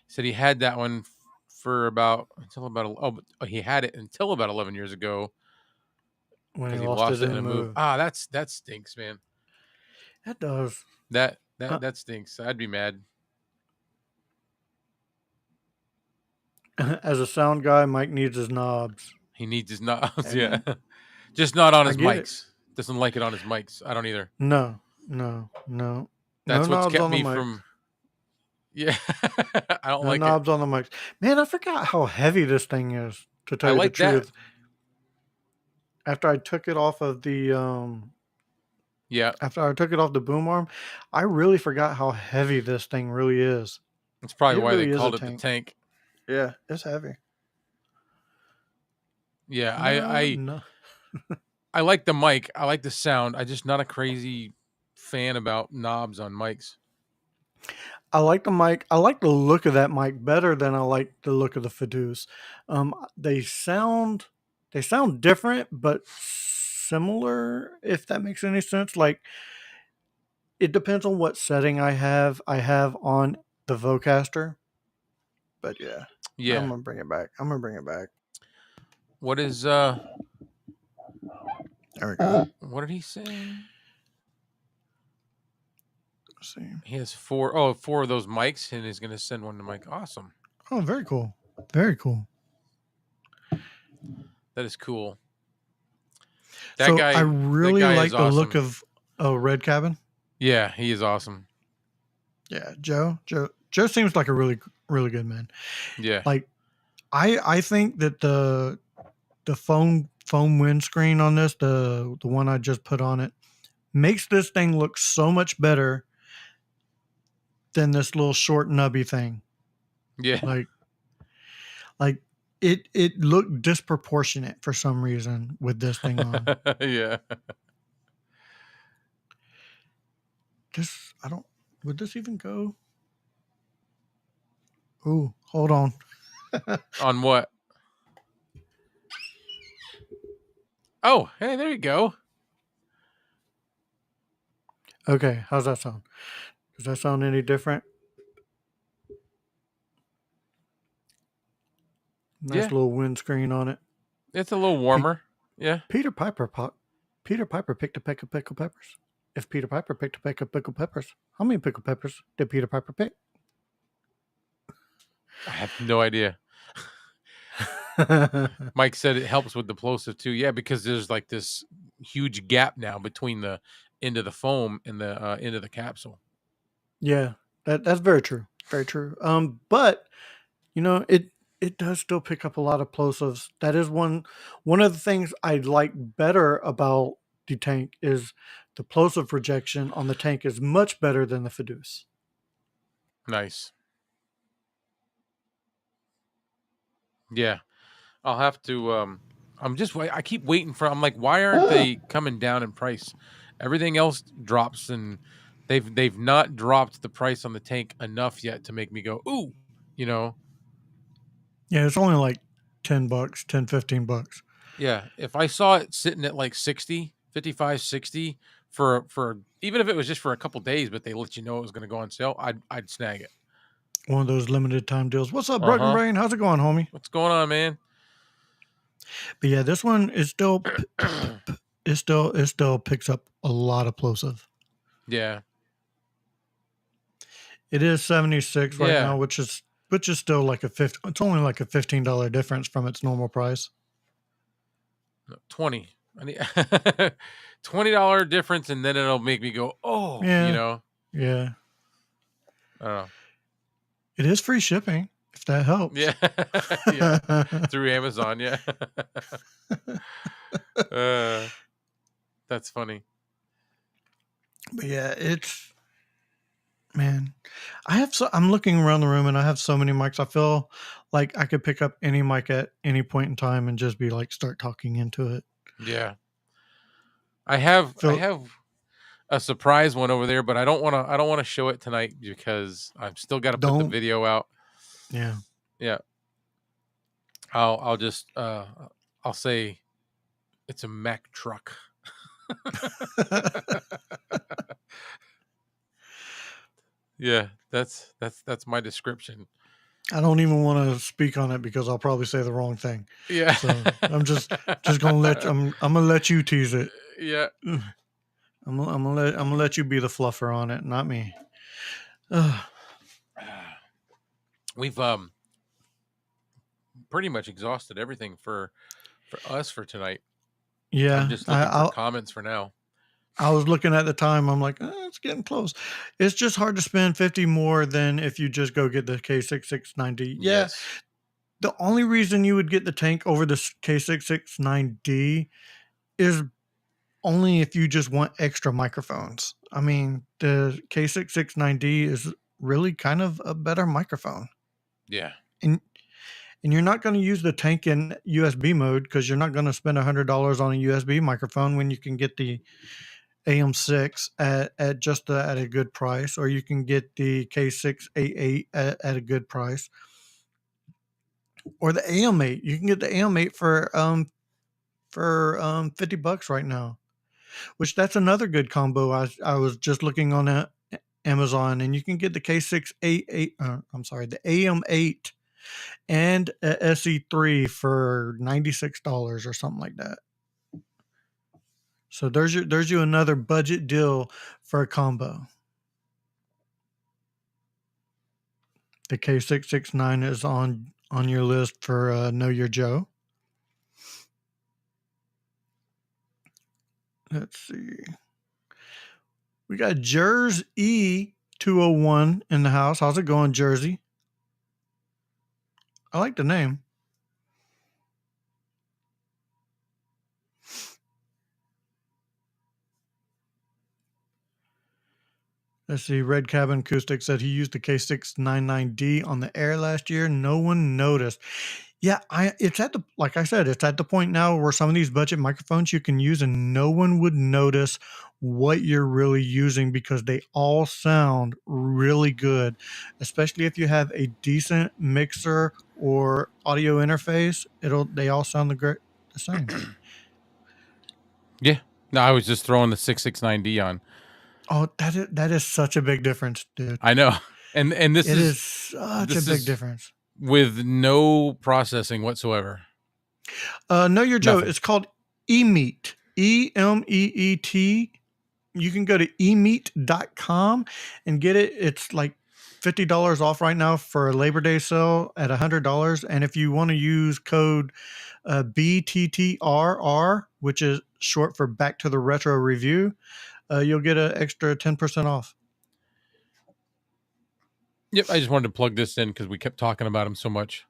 He said he had that one for about until about he had it until about 11 years ago When he because he lost it lost it in in the a move. move, That stinks, man. that does. That Uh, that that stinks. I'd be mad. as a sound guy, Mike needs his knobs. He needs his knobs, Hey yeah. man, Just not on I his get it. mics. Doesn't like it on his mics. I don't either. No That's what's knobs kept on the me mics. from. Yeah, I don't No like it. knobs on the mics. Man, I forgot how heavy this thing is. To I tell you the like that. truth, after I took it off of Yeah, the boom arm, I really forgot how heavy this thing really is. that's probably It why they really is a called it the tank. tank. Yeah, it's heavy. Yeah, I No. I like the mic. I like the sound. I just not a crazy fan about knobs on mics. I like the mic. I like the look of that mic better than I like the look of the Fidus. They sound different, but similar. If that makes any sense. Like it depends on what setting I have. I have on the Vocaster, but yeah, I'm Yeah. gonna bring it back. I'm gonna bring it back. What is There we go. what did he say? Let's see. He has four of those mics and he's gonna send one to Mike. Awesome. Oh, very cool. Very cool. That is cool. So I That really guy is like the look awesome. of a Red Cabin. Yeah, he is awesome. Yeah, Joe seems like a really good man. Yeah. Like I think that the foam windscreen on this, the one I just put on it, makes this thing look so much better than this little short nubby thing. Yeah. Like it looked disproportionate for some reason with this thing on. Yeah. This I don't would this even go? Ooh, hold on. On what? Oh, hey, there you go. Okay, how's that sound? Does that sound any different? Nice Yeah. little windscreen on it. It's a little warmer. Yeah. Peter Piper picked a peck of pickled peppers. If Peter Piper picked a peck of pickled peppers, how many pickled peppers did Peter Piper pick? I have no idea. Mike said it helps with the plosive too. Yeah, because there's like this huge gap now between the end of the foam and the end of the capsule. Yeah, that's very true. Very true. But it does still pick up a lot of plosives. That is one of the things I like better about the tank is the plosive rejection on the tank is much better than the Fidus. Nice. Yeah. I'll have to I keep waiting for I'm like, why aren't they coming down in price? Everything else drops and they've not dropped the price on the tank enough yet to make me go, ooh, you know. Yeah, it's only like $10, 10, $15. Yeah. If I saw it sitting at like 60, 55, 60 for even if it was just for a couple days, but they let you know it was gonna go on sale, I'd snag it. One of those limited time deals. What's up, Broken Uh-huh. Brain? How's it going, homie? What's going on, man? But yeah, this one is still it still picks up a lot of plosive. Yeah. It is 76 right Yeah. now, which is still like it's only like a $15 difference from its normal price. 20. I need $20 difference, and then it'll make me go, oh, you Yeah. know. Yeah. I don't know. It is free shipping, if that helps. Yeah, yeah, through Amazon. Yeah, uh, that's funny. But yeah, it's man. I'm looking around the room and I have so many mics. I feel like I could pick up any mic at any point in time and just be like start talking into it. Yeah, I have Feel a surprise one over there, but I don't want to. I don't want to show it tonight because I've still got to put the don't video out. yeah. Yeah, I'll just I'll say it's a Mack truck. Yeah, that's my description. I don't even want to speak on it because I'll probably say the wrong thing. Yeah. So I'm just gonna I'm gonna let you tease it. Yeah. I'm gonna let you be the fluffer on it, not me. We've pretty much exhausted everything for us for tonight. Yeah, I'm just looking for comments for now. I was looking at the time. I'm like, it's getting close. It's just hard to spend 50 more than if you just go get the K669D. Yeah, Yes. the only reason you would get the tank over the K669D is only if you just want extra microphones. I mean, the K669D is really kind of a better microphone. Yeah. And you're not going to use the tank in USB mode because you're not going to spend $100 on a USB microphone when you can get the AM6 at just at a good price, or you can get the K688 at a good price, or the AM8. You can get the AM8 for $50 right now, which that's another good combo. I was just looking on Amazon, and you can get the K688. I'm sorry, the AM8 and a SE3 for $96 or something like that. So there's you another budget deal for a combo. The K669 is on your list for Know Your Joe. Let's see. We got Jersey E201 in the house. How's it going, Jersey? I like the name. Let's see. Red Cabin Acoustic said he used the K699D on the air last year. No one noticed. Yeah, it's at the like I said, it's at the point now where some of these budget microphones you can use and no one would notice what you're really using because they all sound really good, especially if you have a decent mixer or audio interface. They all sound the same. Yeah. No, I was just throwing the 669D on. Oh, that is such a big difference, dude. I know. And this is such a big difference. With no processing whatsoever. Know Your Joe. It's called eMeet. EMEET. You can go to emeet.com and get it. It's like $50 off right now for a Labor Day sale at $100. And if you want to use code BTTRR, which is short for Back to the Retro Review, you'll get an extra 10% off. Yep, I just wanted to plug this in because we kept talking about them so much.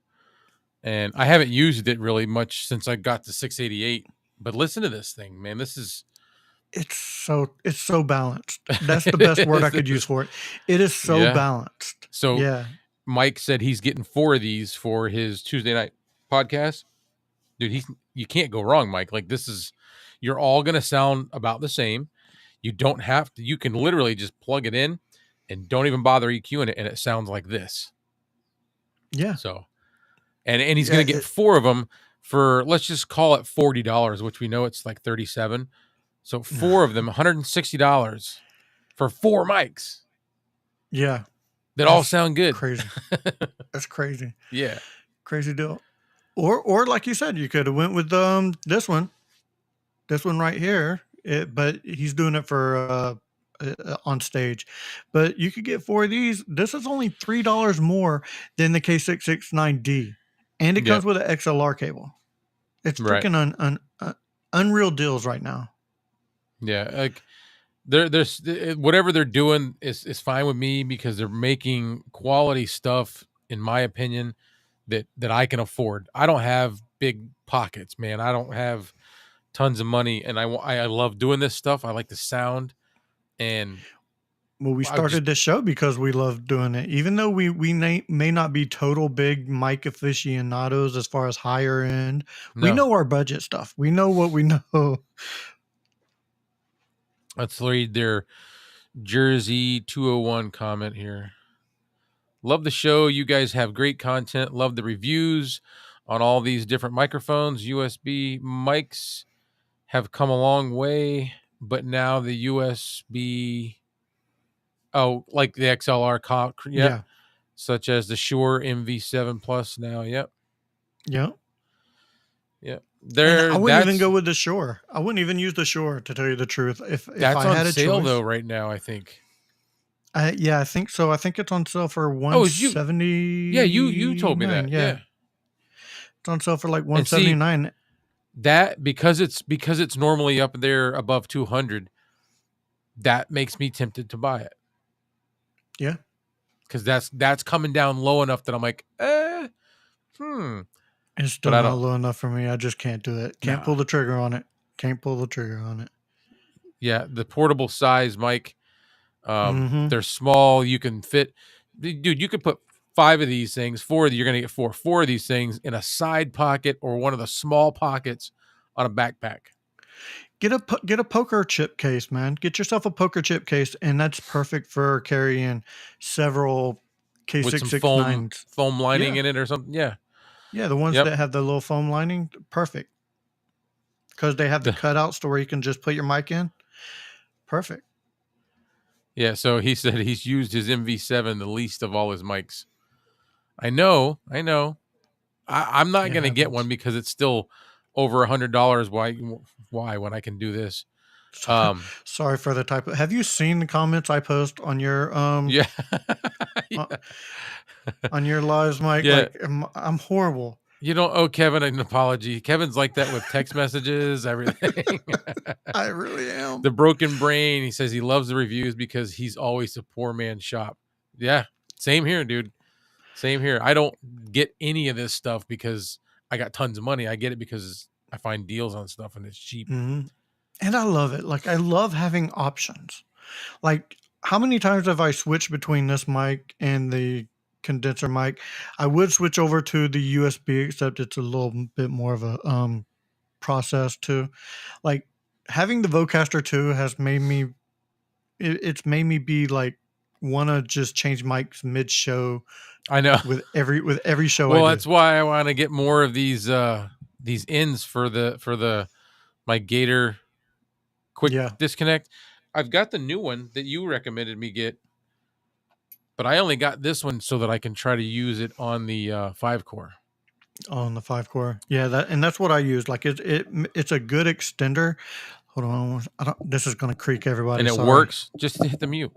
And I haven't used it really much since I got the 688. But listen to this thing, man. It's so balanced. That's the best word I could use for it. It is so balanced. So yeah. Mike said he's getting 4 of these for his Tuesday night podcast. Dude, you can't go wrong, Mike. Like you're all going to sound about the same. You don't have to, you can literally just plug it in and don't even bother EQing it, and it sounds like this. Yeah. So, and he's going to get 4 of them for, let's just call it $40, which we know it's like $37. So 4 of them, $160 for 4 mics. Yeah. That all sound good. Crazy. That's crazy. Yeah. Crazy deal. Or like you said, you could have went with this one right here. But he's doing it for on stage. But you could get 4 of these. This is only $3 more than the K669D, and it comes with an XLR cable. It's freaking unreal deals right now. Yeah, like there's whatever they're doing is fine with me because they're making quality stuff, in my opinion, that I can afford. I don't have big pockets, man. I don't have tons of money, and I love doing this stuff. I like the sound, and Well, we I just started this show because we love doing it. Even though may not be total big mic aficionados as far as higher end, we no. know our budget stuff. We know what we know. Let's read their Jersey 201 comment here. Love the show. You guys have great content. Love the reviews on all these different microphones. USB mics have come a long way, but now the USB, like the XLR yep, Yeah. such as the Shure MV7 Plus now. Yep. Yeah. Yep. And There I wouldn't even that's go with the Shure. I wouldn't even use the Shure, to tell you the truth. If that's I on had a sale though choice, right now, I think. yeah, I think so. I think it's on sale for Oh, is you Yeah, you told me 179. that. Yeah. Yeah. It's on sale for like And see, 179. that because it's normally up there above 200, that makes me tempted to buy it. Yeah. Because that's coming down low enough that I'm like, It's but still I not don't. low enough for me. I just can't do it. Can't Nah. pull the trigger on it. Can't pull the trigger on it. Yeah, the portable size mic, Mm-hmm. they're small. You can fit, dude. You could put 5 of these things. You're gonna get four of these things in a side pocket or one of the small pockets on a backpack Get a poker chip case, man. Get yourself a poker chip case, and that's perfect for carrying several with some foam K669s. foam lining Yeah. in it or something. Yeah. Yeah, the ones Yep. that have the little foam lining, perfect. Because they have the The, cutouts to where you can just put your mic in. Perfect. yeah. So he said he's used his MV7 the least of all his mics. I know. I'm not It gonna get one happens. because it's still over $100. Why when I can do this? Um, Sorry for the typo. Have you seen the comments I post on your yeah, uh, yeah, on your lives, Mike? yeah. Like I'm horrible. You don't owe Kevin an apology. Kevin's like that with text messages, everything. I really am. The broken brain. He says he loves the reviews because he's always a poor man's shop. Yeah, same here, dude. Same here. I don't get any of this stuff because I got tons of money. I get it because I find deals on stuff and it's cheap. Hmm. And I love it. Like I love having options. Like how many times have I switched between this mic and the condenser mic? I would switch over to the USB, except it's a little bit more of a process too. Like having the Vocaster 2 has made me it's made me be like want to just change mics mid show I know. with every show I Well, do. that's why I want to get more of these ends for the my Gator quick Yeah. disconnect. I've got the new one that you recommended me get, but I only got this one so that I can try to use it on the 5-core. On the 5-core. Yeah, that's what I use. Like it's a good extender. Hold on. This is going to creak everybody. And it Sorry. works. Just hit the mute.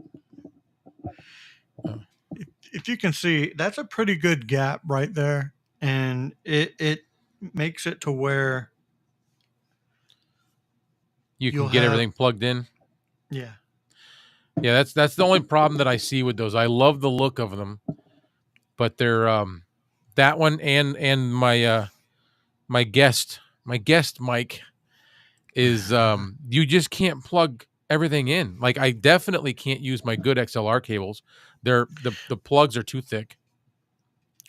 If you can see, that's a pretty good gap right there, and it makes it to where You can you'll get have everything plugged in. yeah. Yeah, that's the only problem that I see with those. I love the look of them, but they're that one and my guest mic is you just can't plug everything in. Like I definitely can't use my good XLR cables. The plugs are too thick.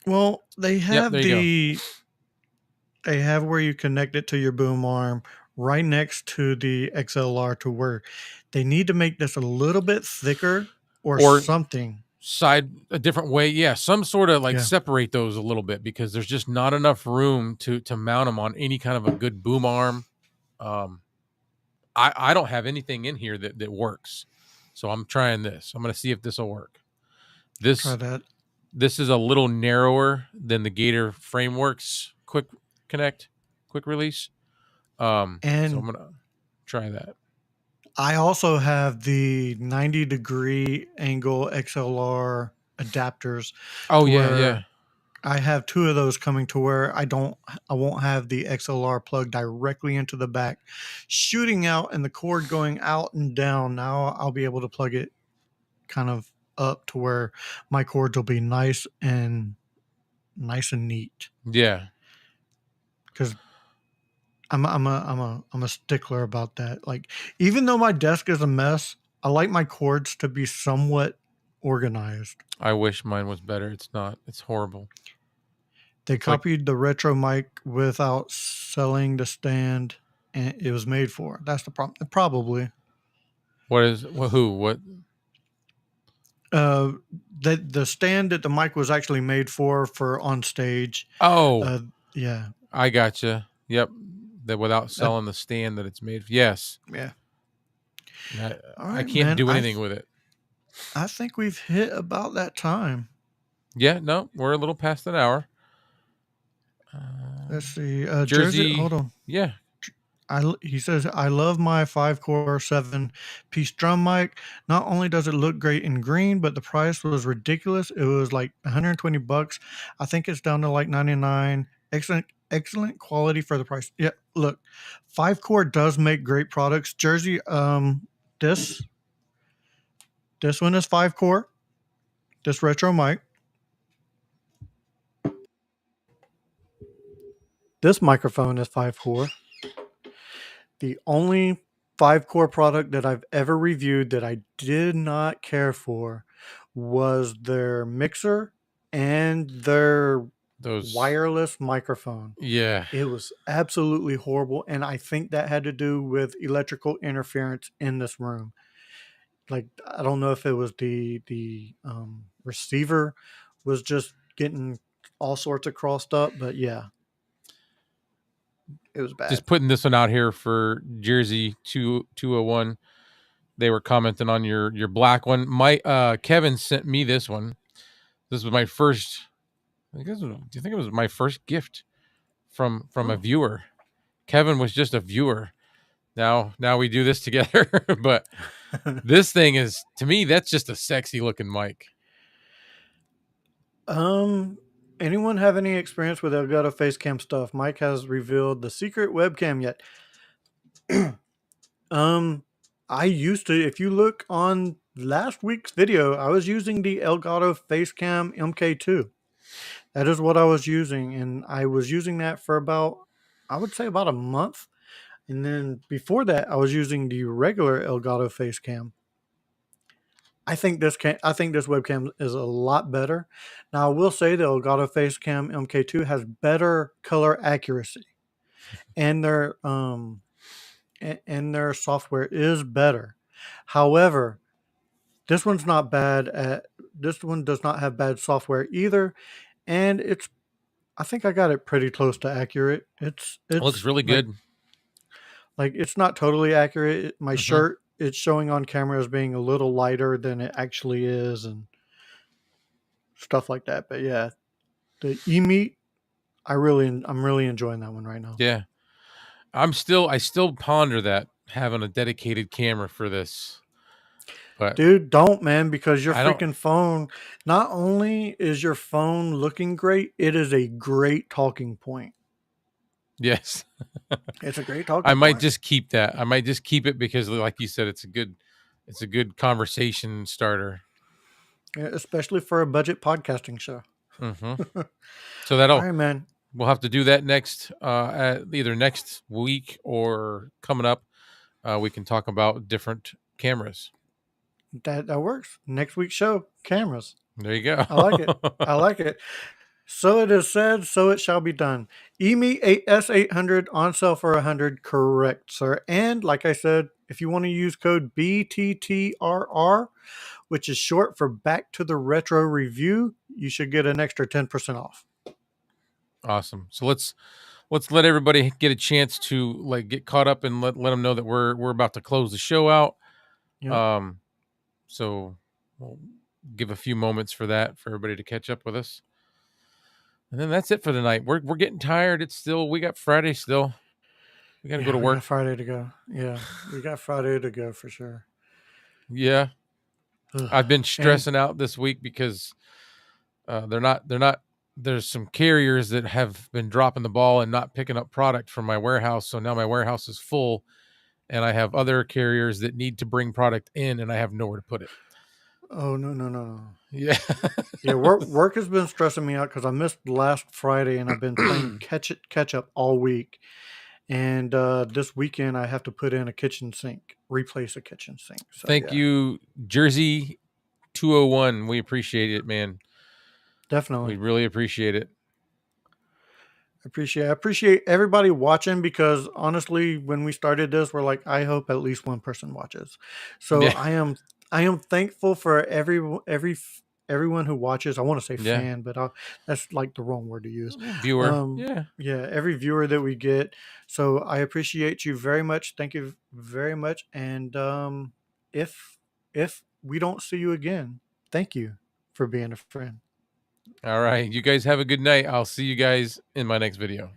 Well, Yep, there you go. they have where you connect it to your boom arm right next to the XLR, to where they need to make this a little bit thicker or Or something. side a different way. Yeah, some sort of like Yeah. separate those a little bit because there's just not enough room to mount them on any kind of a good boom arm. I don't have anything in here that works. So I'm trying this. I'm going to see if this will work. Try that. This is a little narrower than the Gator Frameworks quick release. So I'm And going to try that. I also have the 90-degree angle XLR adapters. Oh to yeah, where yeah. I have two of those coming to where I won't have the XLR plug directly into the back, shooting out and the cord going out and down. Now I'll be able to plug it kind of up to where my cords will be nice and neat. Yeah. Because I'm a stickler about that. Like, even though my desk is a mess, I like my cords to be somewhat organized. I wish mine was better. It's not. It's horrible. They It's like, copied the retro mic without selling the stand and it was made for. That's the problem. Probably. what? Uh, the stand that the mic was actually made for on stage. Oh, Yeah. I gotcha. Yep. That without That, selling the stand that it's made. Yes. yeah. I, All I right, can't man. do anything with it. I think we've hit about that time. Yeah. No, we're a little past an hour. Let's see. Jersey. Hold on. Yeah. He says, I love my 5-core 7-piece drum mic. Not only does it look great in green, but the price was ridiculous. It was like $120. I think it's down to like 99. Excellent quality for the price. Yeah, look, 5-core does make great products. Jersey, this one is 5-core. This retro mic. This microphone is 5-core. The only 5-core product that I've ever reviewed that I did not care for was their mixer and their wireless microphone. Yeah. It was absolutely horrible, and I think that had to do with electrical interference in this room. Like, I don't know if it was the receiver was just getting all sorts of crossed up, but yeah. It was bad. Just putting this one out here for Jersey 201. They were commenting on your black one. Kevin sent me this one. This was my first. Do you think it was my first gift from a viewer? Kevin was just a viewer. Now we do this together, but this thing is, to me, that's just a sexy looking mic. Anyone have any experience with Elgato Facecam stuff? Mike has revealed the secret webcam yet. I used to, if you look on last week's video, I was using the Elgato Facecam MK2. That is what I was using, and I was using that for about, I would say about a month. And then before that, I was using the regular Elgato Facecam. I think this webcam is a lot better. Now, I will say the Elgato Facecam MK2 has better color accuracy, and their software is better. However, this one's not bad. This one does not have bad software either, and I think I got it pretty close to accurate. It looks really good. Like, it's not totally accurate. My shirt, it's showing on camera as being a little lighter than it actually is and stuff like that. But yeah, the eMeet, I'm really enjoying that one right now. Yeah. I still ponder that, having a dedicated camera for this. But dude, don't, man, because your freaking phone, not only is your phone looking great, it is a great talking point. Yes. It's a great talking point. I might point. just keep that. I might just keep it because, like you said, it's a good conversation starter. Yeah, especially for a budget podcasting show. So that'll, all right, man. We'll have to do that next, either next week or coming up. We can talk about different cameras. That works. Next week's show, cameras. There you go. I like it. I like it. So it is said, so it shall be done. eMeet S800 on sale for $100. Correct, sir. And like I said, if you want to use code BTTRR, which is short for Back to the Retro Review, you should get an extra 10% off. Awesome. So let's let everybody get a chance to get caught up and let them know that we're about to close the show out. Yep. So we'll give a few moments for everybody to catch up with us. And then that's it for the night. We're getting tired. We got Friday still. We got to go to work. We got Friday to go. Yeah, we got Friday to go for sure. Yeah. I've been stressing out this week because they're not there's some carriers that have been dropping the ball and not picking up product from my warehouse. So now my warehouse is full, and I have other carriers that need to bring product in, and I have nowhere to put it. Oh, no, no, no, no. Yeah. Yeah, work has been stressing me out because I missed last Friday and I've been playing catch up all week. And this weekend I have to put in a kitchen sink, replace a kitchen sink. So Thank yeah, you, Jersey 201. We appreciate it, man. We definitely. really appreciate it. I appreciate everybody watching because honestly, when we started this, we're like, I hope at least one person watches. So Yeah. I am thankful for everyone who watches. I want to say Yeah. fan, but that's like the wrong word to use. Viewer. Yeah. Yeah, every viewer that we get. So I appreciate you very much. Thank you very much. And if if we don't see you again, thank you for being a friend. All right. You guys have a good night. I'll see you guys in my next video.